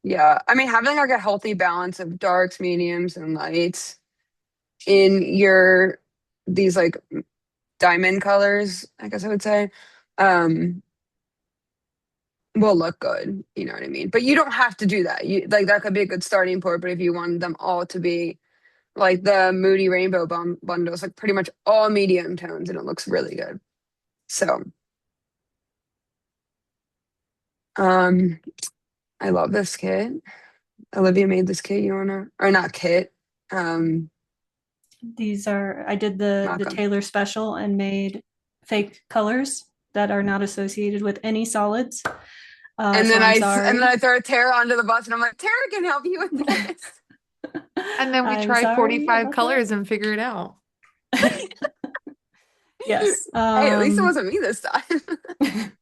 yeah. I mean, having like a healthy balance of darks, mediums, and lights in your these like diamond colors, I guess I would say, um, will look good. You know what I mean? But you don't have to do that. You like that could be a good starting point. But if you wanted them all to be like the Moody Rainbow bundles, like pretty much all medium tones, and it looks really good. So, um, I love this kit. Olivia made this kit. You wanna, or not kit? Um, These are I did the Malcolm. Taylor special and made fake colors that are not associated with any solids. And So then I'm and then sorry. I throw Tara onto the bus, and I'm like, Tara can help you with this. And then we I'm try sorry 45 about that. colors and figure it out. Yes. Hey, at least it wasn't me this time.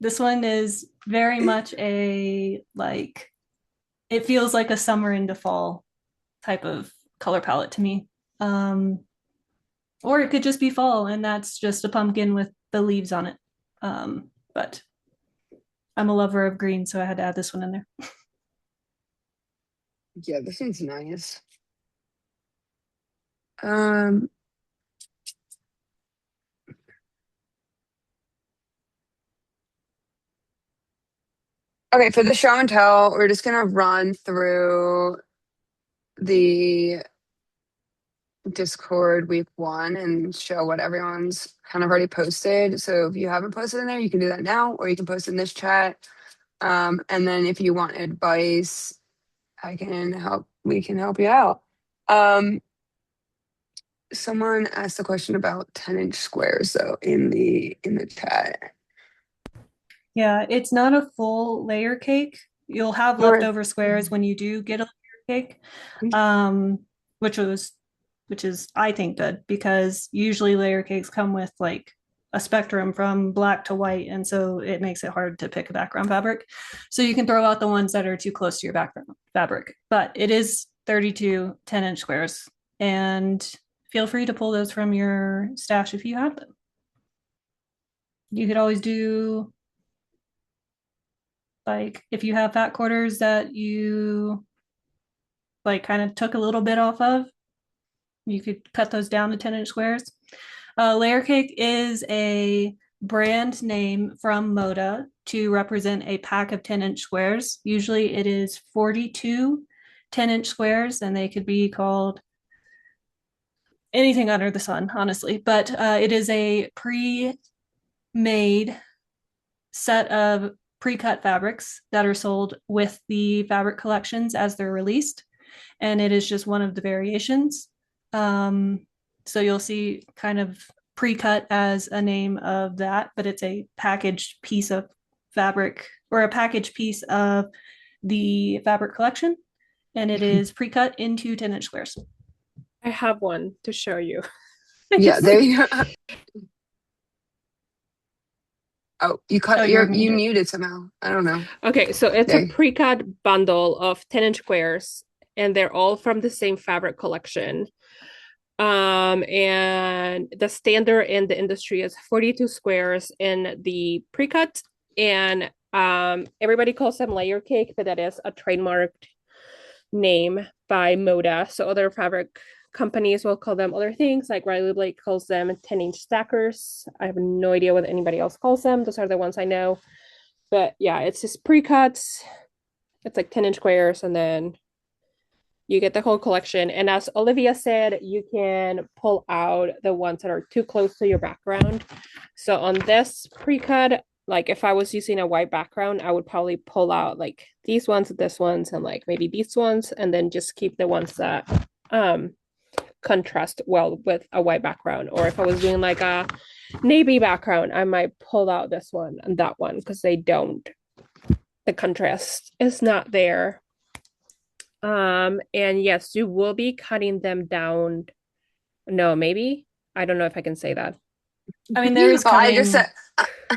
This one is very much a like it feels like a summer into fall type of color palette to me. Um, or it could just be fall and that's just a pumpkin with the leaves on it. But I'm a lover of green, so I had to add this one in there. Yeah, this one's nice. Um, okay, for the show and tell, we're just gonna run through the Discord week one and show what everyone's kind of already posted. So if you haven't posted in there, you can do that now, or you can post in this chat. And then if you want advice, we can help you out. Um, someone asked a question about 10-inch squares though in the chat. Yeah, it's not a full layer cake. You'll have Okay. leftover squares when you do get a layer cake, um, which was, which is I think good because usually layer cakes come with like a spectrum from black to white, and so it makes it hard to pick a background fabric. So you can throw out the ones that are too close to your background fabric, but it is 32 10-inch squares, and feel free to pull those from your stash if you have them. You could always do like if you have fat quarters that you like kind of took a little bit off of, you could cut those down to 10-inch squares. Layer cake is a brand name from Moda to represent a pack of 10-inch squares. Usually it is 42 10-inch squares, and they could be called anything under the sun, honestly. But it is a pre-made set of pre-cut fabrics that are sold with the fabric collections as they're released, and it is just one of the variations. So you'll see kind of pre-cut as a name of that, but it's a packaged piece of fabric or a packaged piece of the fabric collection, and it is pre-cut into 10-inch squares. I have one to show you. I Yeah, just there you go. Oh, Oh, you're you muted. muted somehow. I don't know. Okay, so it's a There. pre-cut bundle of 10-inch squares, and they're all from the same fabric collection. And the standard in the industry is 42 squares in the pre-cut, and everybody calls them layer cake, but that is a trademarked name by Moda. So other fabric companies will call them other things, like Riley Blake calls them 10-inch stackers. I have no idea what anybody else calls them. Those are the ones I know. But yeah, it's just pre-cuts. It's like 10-inch squares, and then you get the whole collection. And as Olivia said, you can pull out the ones that are too close to your background. So on this pre-cut, like if I was using a white background, I would probably pull out like these ones, this ones, and like maybe these ones, and then just keep the ones that contrast well with a white background. Or if I was doing like a navy background, I might pull out this one and that one because they don't, the contrast is not there. And yes, you will be cutting them down. No, maybe. I don't know if I can say that. I mean, there is Oh, I just cutting.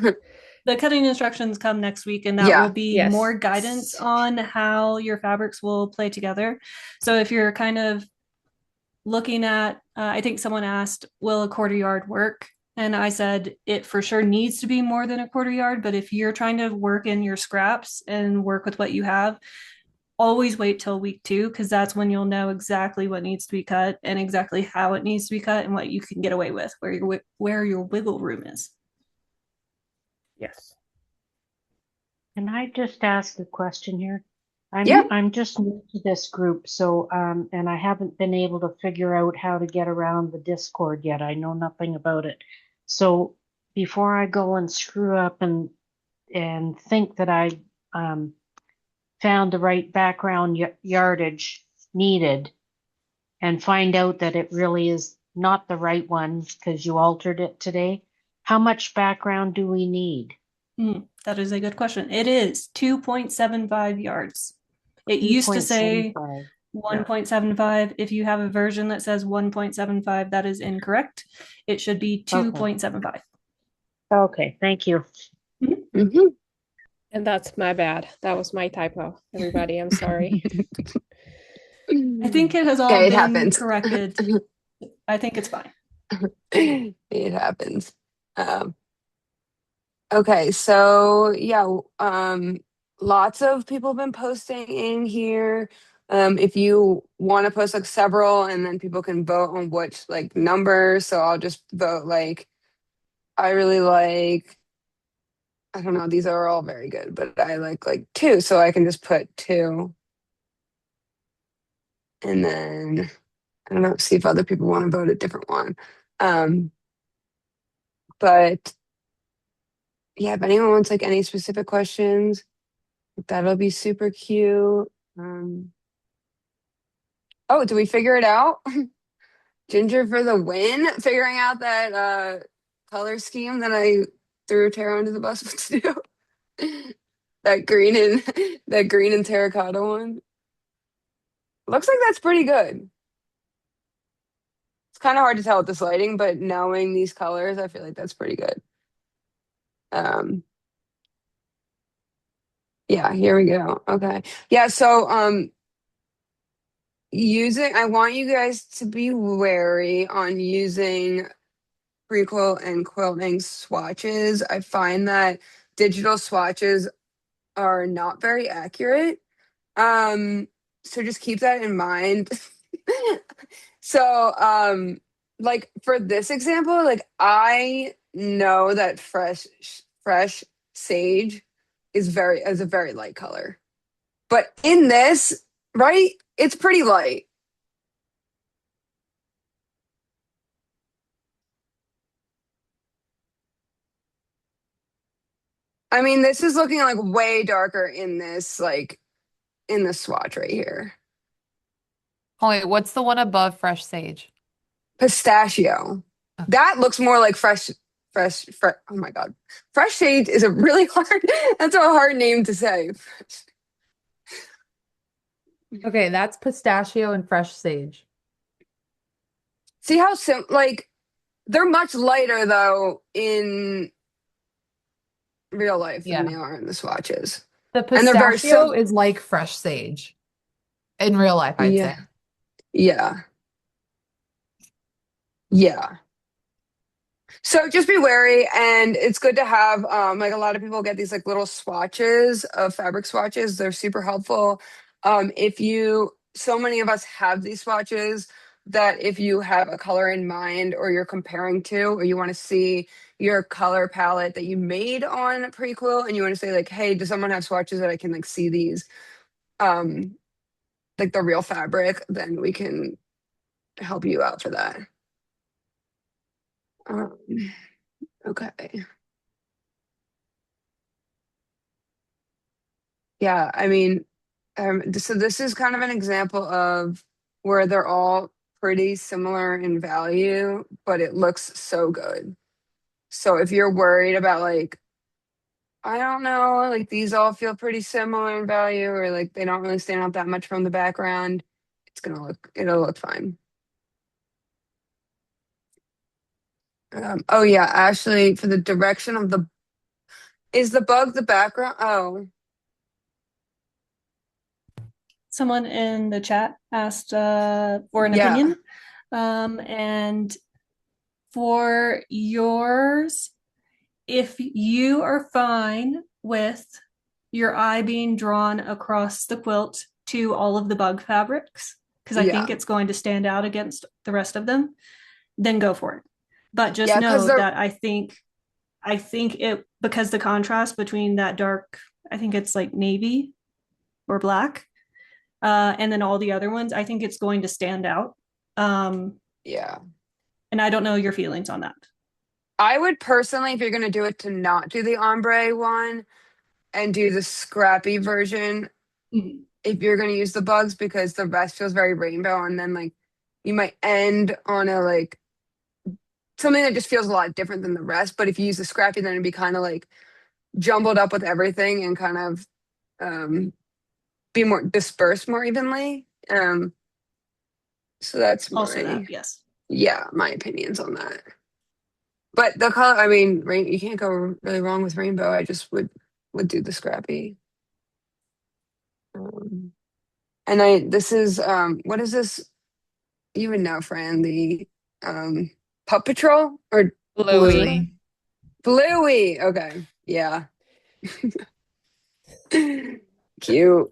said, The cutting instructions come next week, and that will yeah. be Yes. more guidance on how your fabrics will play together. So if you're kind of looking at, I think someone asked, will a quarter yard work? And I said, it for sure needs to be more than a quarter yard. But if you're trying to work in your scraps and work with what you have, always wait till week 2, because that's when you'll know exactly what needs to be cut and exactly how it needs to be cut and what you can get away with, where your wiggle room is. Yes. Can I just ask a question here? Yeah. I'm just new to this group, so and I haven't been able to figure out how to get around the Discord yet. I know nothing about it. So before I go and screw up and think that I found the right background yardage needed and find out that it really is not the right one because you altered it today, how much background do we need? That is a good question. It is 2.75 yards. It used to say 2.75. 1.75. If you have a version that says 1.75, that is incorrect. It should be 2.75. Okay, thank you. Mm-hmm. And that's my bad. That was my typo. Everybody, I'm sorry. I think it has all Okay, it been happens. corrected. I think it's fine. It happens. Um, okay, so yeah, lots of people have been posting in here. If you want to post like several, and then people can vote on which like number. So I'll just vote like I really like. I don't know. These are all very good, but I like 2, so I can just put 2, and then I don't know. See if other people want to vote a different one. Um, but yeah, if anyone wants like any specific questions, that'll be super cute. Oh, did we figure it out? Ginger for the win, figuring out that color scheme that I threw Tara under the bus with to do. That green and that green and terracotta one. Looks like that's pretty good. It's kind of hard to tell with this lighting, but knowing these colors, I feel like that's pretty good. Yeah, here we go. Okay. Yeah, so I want you guys to be wary on using prequel and quilting swatches. I find that digital swatches are not very accurate. Um, so just keep that in mind. So, like for this example, like I know that fresh sage is a very light color. But in this, right, it's pretty light. I mean, this is looking like way darker in this, like in the swatch right here. Oh, wait, what's the one above fresh sage? Pistachio. Okay. That looks more like oh my God. Fresh sage is a really hard, that's a hard name to say. Okay, that's pistachio and fresh sage. See how like they're much lighter though in real life than Yeah. they are in the swatches. The And they're very pistachio is like fresh sage in real life, I'd yeah. say. Yeah. Yeah. So just be wary, and it's good to have like a lot of people get these like little swatches of fabric swatches. They're super helpful. If you so many of us have these swatches that if you have a color in mind or you're comparing to or you want to see your color palette that you made on Prequel and you want to say like, hey, does someone have swatches that I can like see these like the real fabric, then we can help you out for that. Um, okay. Yeah, I mean, so this is kind of an example of where they're all pretty similar in value, but it looks so good. So if you're worried about like, I don't know, like these all feel pretty similar in value or like they don't really stand out that much from the background, it'll look fine. Oh yeah, actually for the direction of is the bug the background? Oh, Someone in the chat asked for an yeah, opinion. And for yours, if you are fine with your eye being drawn across the quilt to all of the bug fabrics, because I think yeah, it's going to stand out against the rest of them, then go for it. But just yeah, because know they're that I think it, because the contrast between that dark, I think it's like navy or black, and then all the other ones, I think it's going to stand out. Um, yeah. and I don't know your feelings on that. I would personally, if you're gonna do it, to not do the ombre one and do the scrappy version Mhm. if you're gonna use the bugs because the rest feels very rainbow and then like you might end on a like something that just feels a lot different than the rest. But if you use the scrappy, then it'd be kind of like jumbled up with everything and kind of um be more dispersed more evenly. So that's Also, that, my yes. yeah, my opinions on that. But the color, I mean, you can't go really wrong with rainbow. I just would do the scrappy. Um, and this is what is this? You would know, Fran, the Pup Patrol or Louis. Bluey. Bluey. Okay, yeah, cute.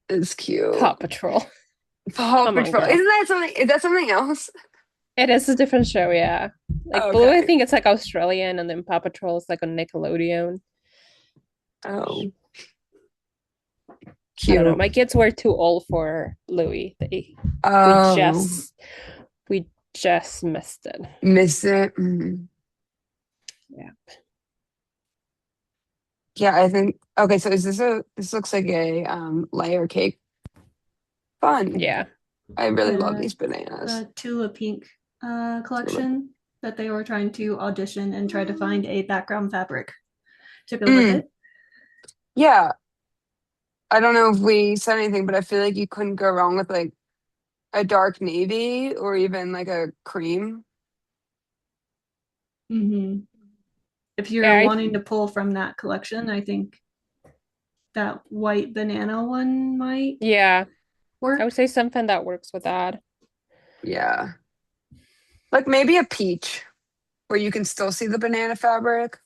It's cute. Paw Patrol. Paw Come on, Patrol. girl. Isn't that something? Is that something else? It is a different show, yeah. Like Blue, I Okay. think it's like Australian, and then Paw Patrol is like on Nickelodeon. Oh, I don't know. cute. My kids were too old for Louis. We Oh, just we just missed it. miss it. Mm. Yeah. Yeah, I think. Okay, so is this looks like a layer cake. Fun. Yeah. I really love The these bananas. Tula Pink Tulip. collection that they were trying to audition and try to find a background fabric to go with Mm, it. yeah, I don't know if we said anything, but I feel like you couldn't go wrong with like a dark navy or even like a cream. Mm-hmm. If you're Yeah, wanting to pull from that collection, I think that white banana one might yeah. I would work. say something that works with that. Yeah, like maybe a peach where you can still see the banana fabric.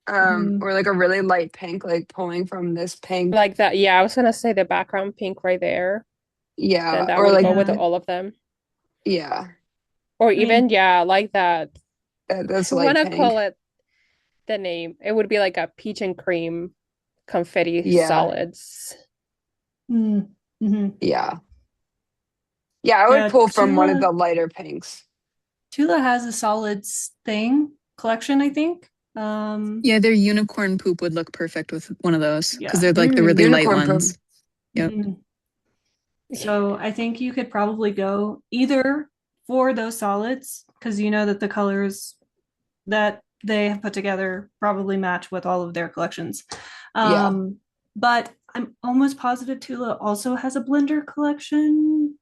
Mm-hmm. Or like a really light pink, like pulling from this pink. Like that. Yeah, I was gonna say the background pink right there. Then Yeah, that or would like go with Yeah. all of them. yeah, Or I mean, even, yeah, like that. that's I light wanna call pink. it the name. It would be like a peach and cream confetti Yeah, solids. mm-hmm. yeah, yeah. I would Yeah, pull from one of Tula the lighter pinks. Tula has a solids thing collection, I think. Yeah, their unicorn poop would look perfect with one of those because Yeah. they're like the really light Unicorn poop. ones. Yep. Mhm. So I think you could probably go either for those solids, because you know that the colors that they have put together probably match with all of their collections. Yeah, Um, but I'm almost positive Tula also has a blender collection.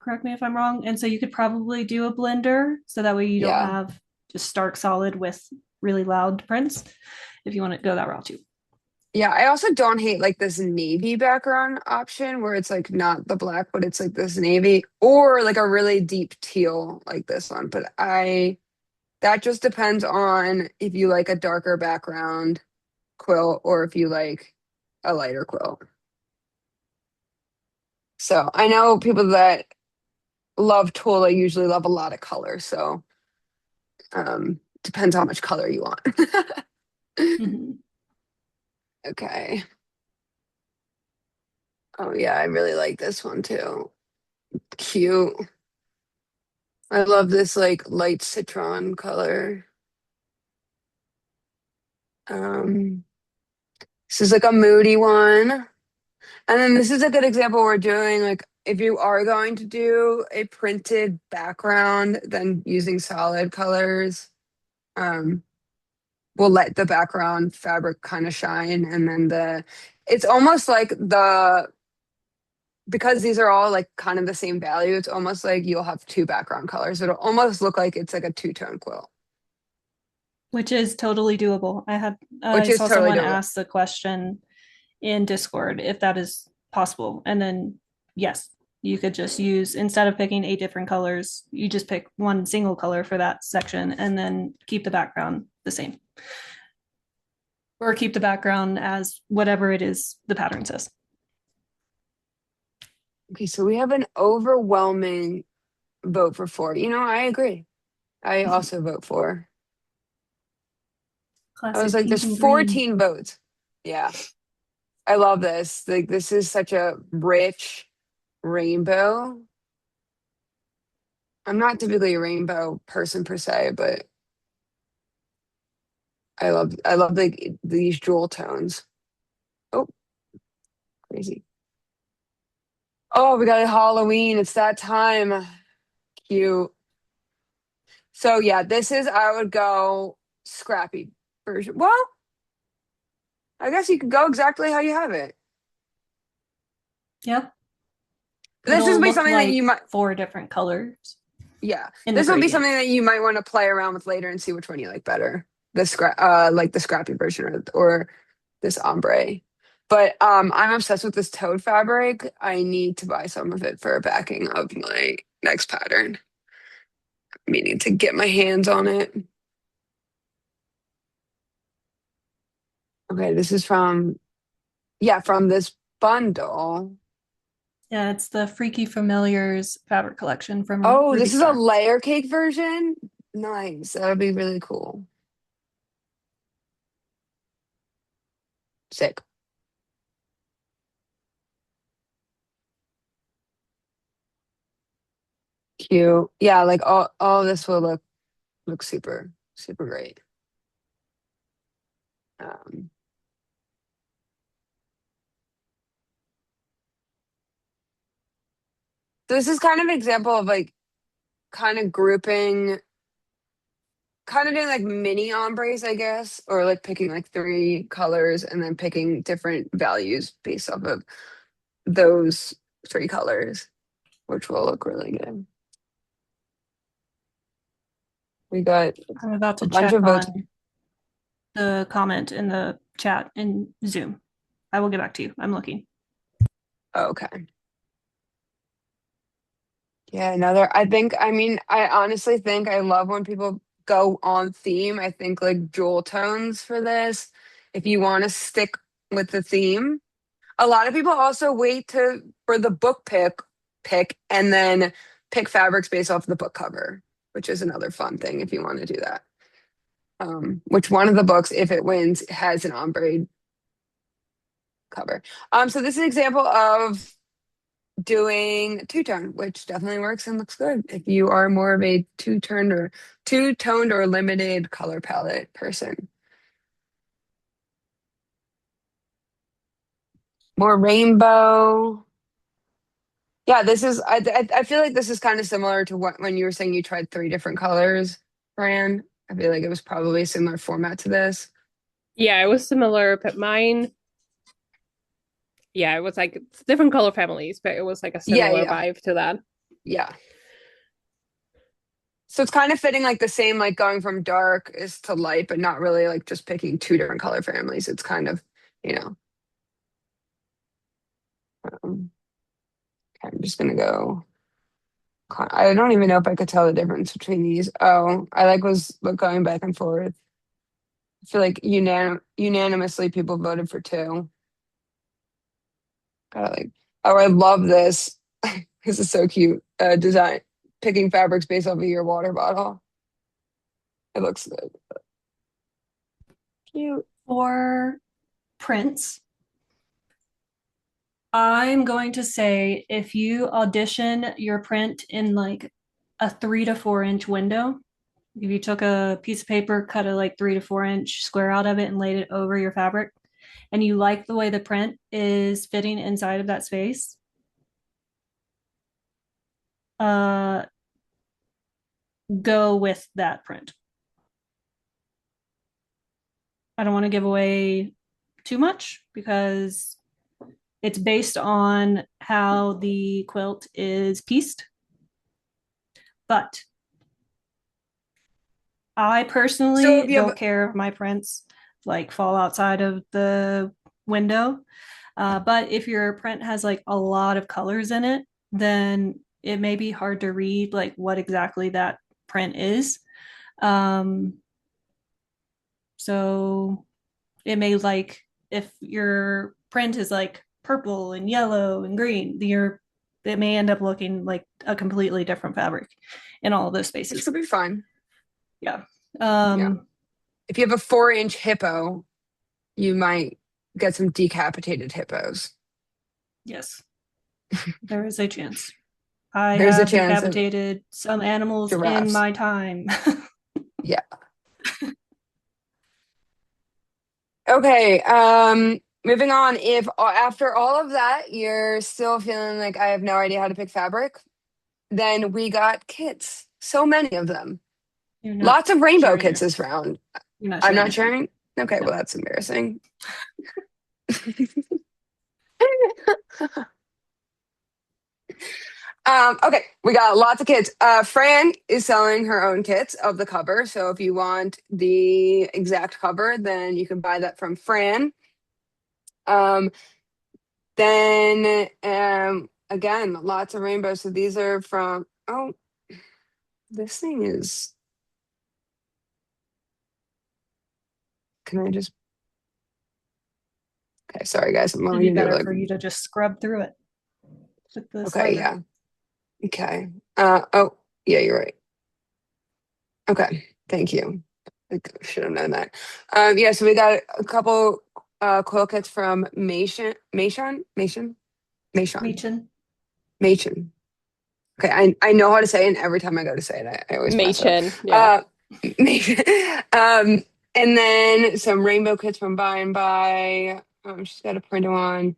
Correct me if I'm wrong. And so you could probably do a blender so that way you don't yeah, have just stark solid with really loud prints if you want to go that route too. yeah. I also don't hate like this navy background option where it's like not the black, but it's like this navy or like a really deep teal like this one. But that just depends on if you like a darker background quilt or if you like a lighter quilt. So I know people that love Tula usually love a lot of color. So depends how much color you want. Mhm. Okay. Oh yeah, I really like this one too. Cute. I love this like light citron color. Um, this is like a moody one. And then this is a good example we're doing like if you are going to do a printed background, then using solid colors um, will let the background fabric kind of shine. And then it's almost like because these are all like kind of the same value, it's almost like you'll have two background colors. It'll almost look like it's like a two-tone quilt, Which is totally doable. which I is saw totally someone doable. ask the question in Discord if that is possible. And then yes, you could just use, instead of picking 8 different colors, you just pick one single color for that section and then keep the background the same. Or keep the background as whatever it is the pattern says. Okay, so we have an overwhelming vote for 4. I agree. I also vote for. I was Classic like, pink there's and green. 14 votes. Yeah, I love this. Like, this is such a rich rainbow. I'm not typically a rainbow person per se, but I love like these jewel tones. Oh, crazy. Oh, we got a Halloween. It's that time. Cute. So yeah, this is I would go scrappy version. Well, I guess you could go exactly how you have it. Yep. This is It'll be look something that you like might, 4 different colors yeah. in the This will be gradient. something that you might want to play around with later and see which one you like better. Like the scrappy version or this ombre. But I'm obsessed with this toad fabric. I need to buy some of it for a backing of my next pattern. Meaning to get my hands on it. Okay, this is from this bundle. Yeah, it's the Freaky Familiars fabric collection from Oh, Ruby this is a Star. layer cake version? Nice. That would be really cool. Sick. Cute. Yeah, like all this will look super, super great. Um, so this is kind of an example of like kind of grouping, kind of doing like mini ombres, I guess, or like picking like 3 colors and then picking different values based off of those 3 colors, which will look really good. We got I'm about a to bunch check of votes. on the comment in the chat in Zoom. I will get back to you. I'm looking. Okay. Yeah, I honestly think I love when people go on theme. I think like jewel tones for this, if you want to stick with the theme. A lot of people also wait for the book pick and then pick fabrics based off the book cover, which is another fun thing if you want to do that. Which one of the books, if it wins, has an ombre cover. So this is an example of doing two-tone, which definitely works and looks good if you are more of a two-toned or limited color palette person. More rainbow. Yeah, this is I feel like this is kind of similar to what when you were saying you tried 3 different colors, Fran. I feel like it was probably a similar format to this. Yeah, it was similar, but mine, yeah, it was like different color families, but it was like a Yeah, similar yeah, vibe to that. yeah. So it's kind of fitting like the same, like going from dark is to light, but not really like just picking 2 different color families. It's kind of, you know, um, I'm just gonna go. I don't even know if I could tell the difference between these. Oh, I like was going back and forth. I feel like unanimously people voted for 2. Gotta like, oh, I love this. This is so cute. Design picking fabrics based off of your water bottle. It looks good. Cute. For prints, I'm going to say if you audition your print in like a 3 to 4 inch window, if you took a piece of paper, cut a like 3 to 4 inch square out of it and laid it over your fabric, and you like the way the print is fitting inside of that space, go with that print. I don't want to give away too much because it's based on how the quilt is pieced. But I So if personally you have don't care if my prints like fall outside of the window. But if your print has like a lot of colors in it, then it may be hard to read like what exactly that print is. Um, so it may like if your print is like purple and yellow and green, it may end up looking like a completely different fabric in all of those which spaces. could be fun. Yeah. Yeah. If you have a 4-inch hippo, you might get some decapitated hippos. Yes, there is a chance. I There's a have chance of decapitated some animals in giraffes. my time. Yeah. Okay. Moving on. If after all of that you're still feeling like I have no idea how to pick fabric, then we got kits. So many of them. You're not Lots of rainbow sharing kits your. this round. You're not I'm sharing not anything. sharing. Okay, No. well that's embarrassing. Okay, we got lots of kits. Fran is selling her own kits of the cover. So if you want the exact cover, then you can buy that from Fran. Um, then again, lots of rainbows. So these are from this thing is can I just okay, sorry guys, I'm It'd only be gonna do better like for you to just scrub through it with the okay, slider. yeah. Okay. Yeah, you're right. Okay, thank you. I should have known that. Yeah, so we got a couple quill kits from Mason. Machen. Machen. Okay, I know how to say it, and every time I go to say it, I always mess up. Machen. Yeah. Uh, Machen. And then some rainbow kits from By and By. She's got a printer on.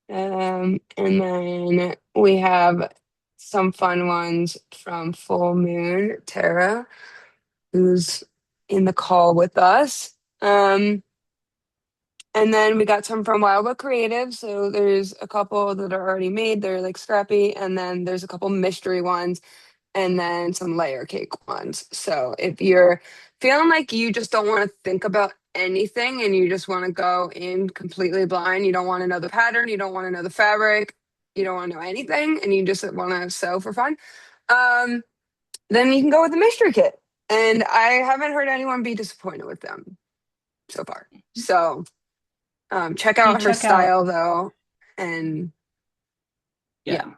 And then we have some fun ones from Full Moon Tara, who's in the call with us. And then we got some from Wildwood Creative. So there's a couple that are already made. They're like scrappy. And then there's a couple mystery ones and then some layer cake ones. So if you're feeling like you just don't want to think about anything and you just want to go in completely blind, you don't want to know the pattern, you don't want to know the fabric, you don't want to know anything, and you just want to sew for fun, then you can go with the mystery kit. And I haven't heard anyone be disappointed with them so far. So check When you out her check out, style though. And yeah. yeah.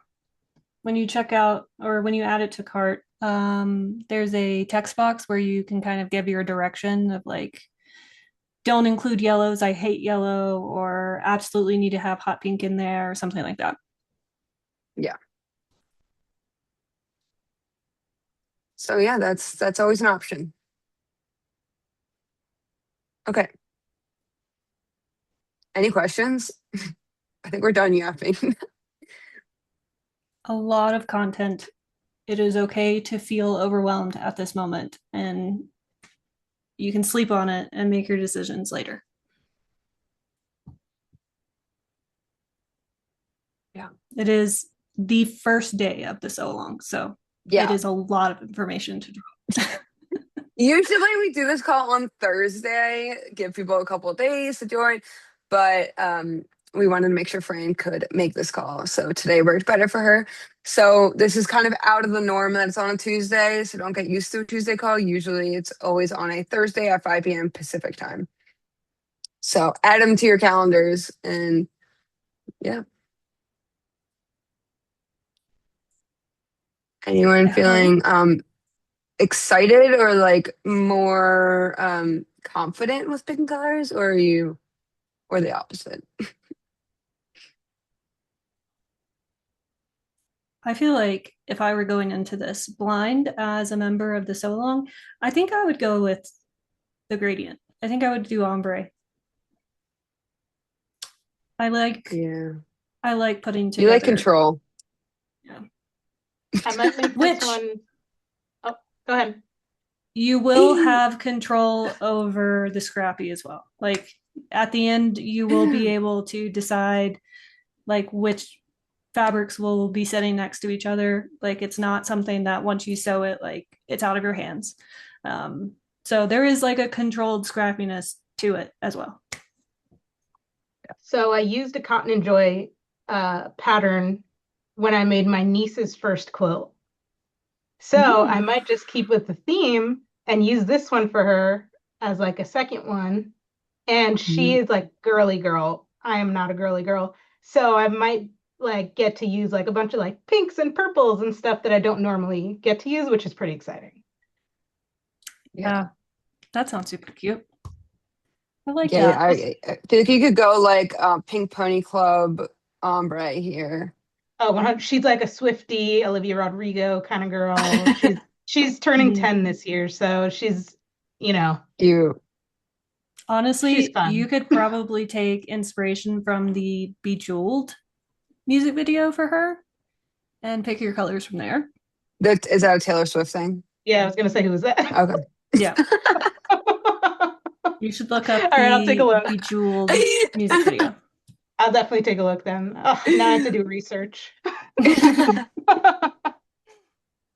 When you check out or when you add it to cart, there's a text box where you can kind of give your direction of like, don't include yellows, I hate yellow, or absolutely need to have hot pink in there, or something like that. Yeah. So yeah, that's always an option. Okay. Any questions? I think we're done yapping. A lot of content. It is okay to feel overwhelmed at this moment, and you can sleep on it and make your decisions later. Yeah. It is the first day of the so long, so it Yeah. is a lot of information to draw. Usually we do this call on Thursday, give people a couple of days to join, but we wanted to make sure Fran could make this call. So today worked better for her. So this is kind of out of the norm that it's on a Tuesday. So don't get used to a Tuesday call. Usually it's always on a Thursday at 5 p.m. Pacific time. So add them to your calendars and yeah. Anyone feeling excited or like more confident with picking colors, or are you or the opposite? I feel like if I were going into this blind as a member of the so long, I think I would go with the gradient. I think I would do ombre. I like Yeah. I like putting You like together. control. Yeah. I might make Which- this one. Oh, go ahead. You will have control over the scrappy as well. Like at the end, you will be able to decide like which fabrics will be sitting next to each other. Like it's not something that once you sew it, like it's out of your hands. So there is like a controlled scrappiness to it as well. So I used a Cotton and Joy pattern when I made my niece's first quilt. So I might just keep with the theme and use this one for her as like a second one. And she is like girly girl. I am not a girly girl. So I might like get to use like a bunch of like pinks and purples and stuff that I don't normally get to use, which is pretty exciting. Yeah, that sounds super cute. I like Yeah, that. I think you could go like Pink Pony Club ombre here. Oh, 100, she's like a Swiftie, Olivia Rodrigo kind of girl. She's turning 10 this year, so she's, you know, You she's Honestly, fun. you could probably take inspiration from the Bejeweled music video for her and pick your colors from there. is that a Taylor Swift thing? Yeah, I was gonna say, who was that? Okay. Yeah, you should look up All right, I'll take a the look. Bejeweled music video. I'll definitely take a look then. Oh, now I have to do research.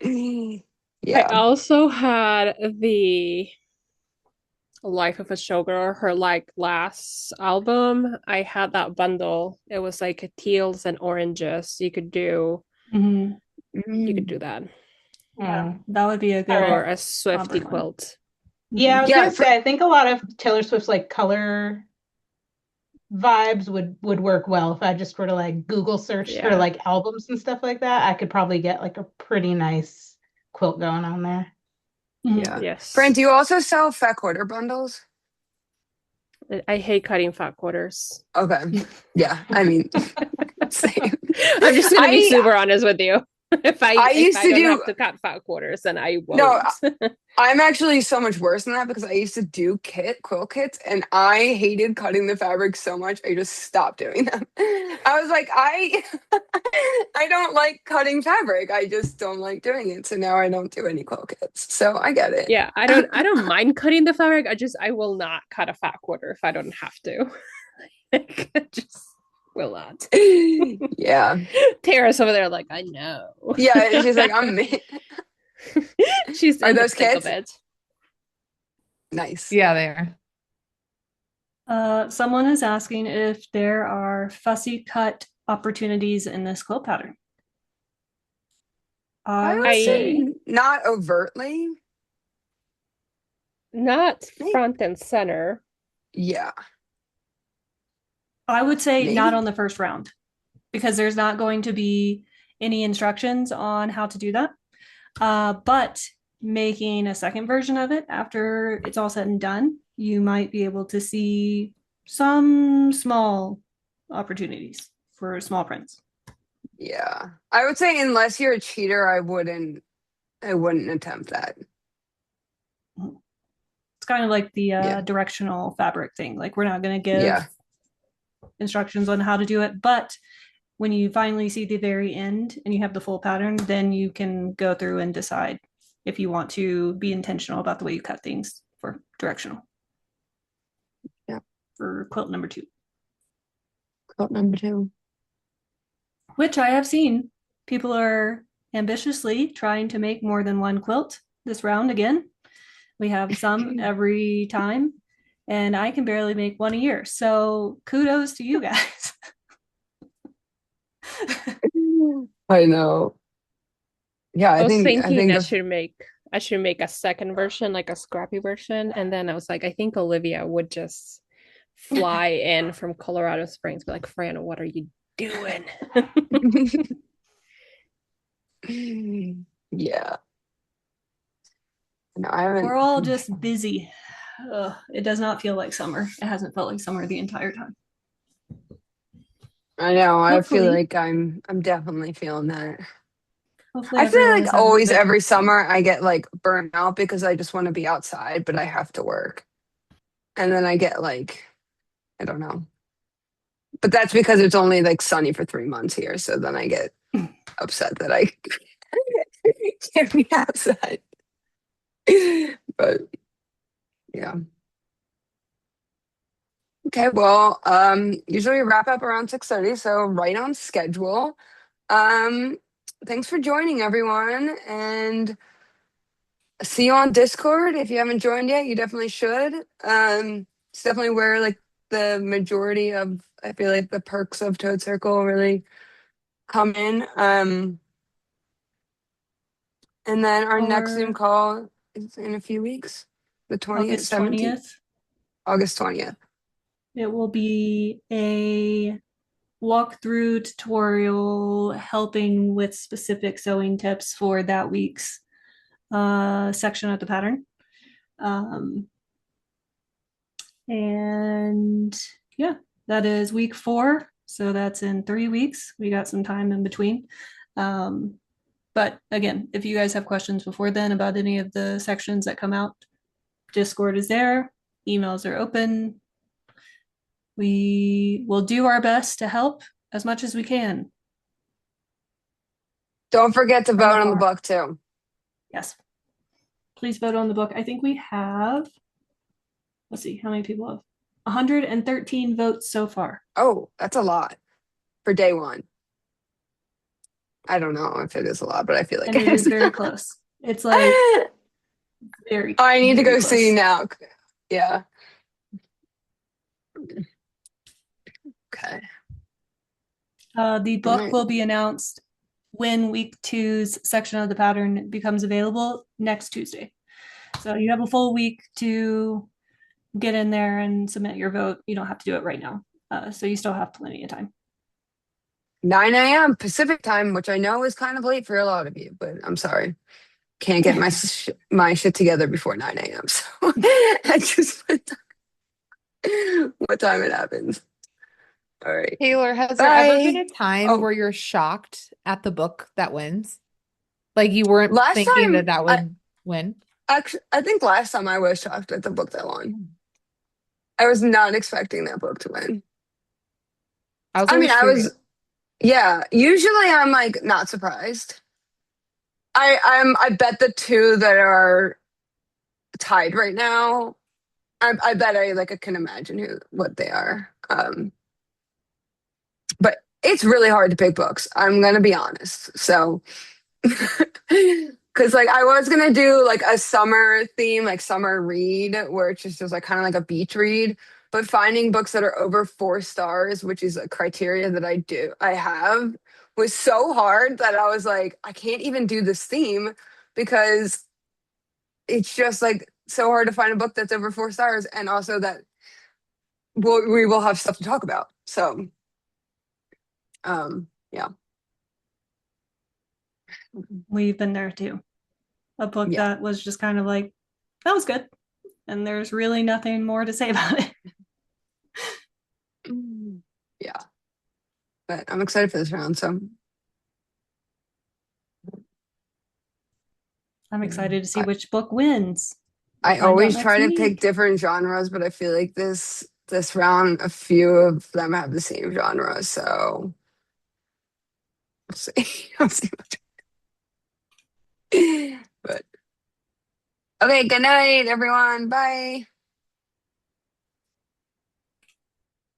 I Yeah. also had the Life of a Showgirl, her like last album. I had that bundle. It was like teals and oranges. You could do that. Yeah, that would be a good Or a Swifty ombre one. quilt. Yeah, I was Yeah, gonna say, I think a lot of Taylor Swift's like color vibes would work well if I just were to like Google search for Yeah. like albums and stuff like that. I could probably get like a pretty nice quilt going on there. Yeah. Yes. Brent, do you also sell fat quarter bundles? I hate cutting fat quarters. Okay. Yeah. I mean, same. I'm just gonna be I- super honest with you. If I used to don't do- have to cut fat quarters, then I won't. No, I'm actually so much worse than that because I used to do quilt kits and I hated cutting the fabric so much I just stopped doing them. I was like, I don't like cutting fabric. I just don't like doing it. So now I don't do any quilt kits. So I get it. Yeah, I don't mind cutting the fabric. I will not cut a fat quarter if I don't have to. Like, I just will not. Yeah. Tara's over there like, I know. Yeah, she's like, She's Are in the those thick of kids? it. Nice. Yeah, they are. Someone is asking if there are fussy cut opportunities in this quilt pattern. I would say not overtly. Not front and center. Yeah. I would say Maybe. not on the first round because there's not going to be any instructions on how to do that. But making a second version of it after it's all said and done, you might be able to see some small opportunities for small prints. Yeah. I would say unless you're a cheater, I wouldn't attempt that. It's kind of like the directional fabric thing. Like we're not going to give instructions on how to do it, but when you finally see the very end and you have the full pattern, then you can go through and decide if you want to be intentional about the way you cut things for directional. Yeah. For quilt number 2. Quilt number 2. Which I have seen. People are ambitiously trying to make more than one quilt this round again. We have some every time, and I can barely make one a year. So kudos to you guys. I know. Yeah, I was think thinking I should make a second version, like a scrappy version, and then I was like, I think Olivia would just fly in from Colorado Springs, be like, Fran, what are you doing? Yeah. No, I haven't. We're all just busy. It does not feel like summer. It hasn't felt like summer the entire time. I know. I feel Hopefully. like I'm definitely feeling that. Hopefully I feel everyone like is having a always good every summer I get like burnt out because I just want to be outside, but I have to work. And then I get like, I don't know. But that's because it's only like sunny for 3 months here. So then I get upset that I Can't be outside. But yeah. Okay, well, usually we wrap up around 6:30, so right on schedule. Um, Thanks for joining everyone, and see you on Discord. If you haven't joined yet, you definitely should. It's definitely where like the majority of I feel like the perks of Toad Circle really come in. And then our next Zoom Or call is in a few weeks, the 20th, August 17th, 20th. August 20th. It will be a walkthrough tutorial helping with specific sewing tips for that week's section of the pattern. And yeah, that is week 4. So that's in 3 weeks. We got some time in between. But again, if you guys have questions before then about any of the sections that come out, Discord is there, emails are open. We will do our best to help as much as we can. Don't forget to From vote on the afar. book too. Yes. Please vote on the book. I think we have, let's see, how many people have? 113 votes so far. Oh, that's a lot for day one. I don't know if it is a lot, but I feel like And it it is is. very close. It's like very, I need to very go close. see now. Yeah. Okay. The All book right. will be announced when week 2's section of the pattern becomes available next Tuesday. So you have a full week to get in there and submit your vote. You don't have to do it right now. So you still have plenty of time. 9 a.m. Pacific time, which I know is kind of late for a lot of you, but I'm sorry. Can't get my shit together before 9 a.m. So I just what time it happens. All right. Taylor, has there ever been Bye. a time Oh, where you're shocked at the book that wins? Like you weren't last thinking time that that would win? actually, I think last time I was shocked at the book that won. I was not expecting that book to win. I was I mean, always curious. yeah, usually I'm like not surprised. I bet the two that are tied right now, I bet I can imagine what they are. But it's really hard to pick books. I'm gonna be honest. So, because like I was gonna do like a summer theme, like summer read, where it's just like kind of like a beach read. But finding books that are over 4 stars, which is a criteria that I have, was so hard that I was like, I can't even do this theme because it's just like so hard to find a book that's over 4 stars, and also that we will have stuff to talk about. So, yeah, We've been there too. A book yeah. that was just kind of like, that was good. And there's really nothing more to say about it. Yeah, but I'm excited for this round. So I'm excited to see I, which book wins. We'll I find out always next try to pick week. different genres, but I feel like this round, a few of them have the same genre. So we'll see. We'll see. But okay, good night, everyone. Bye.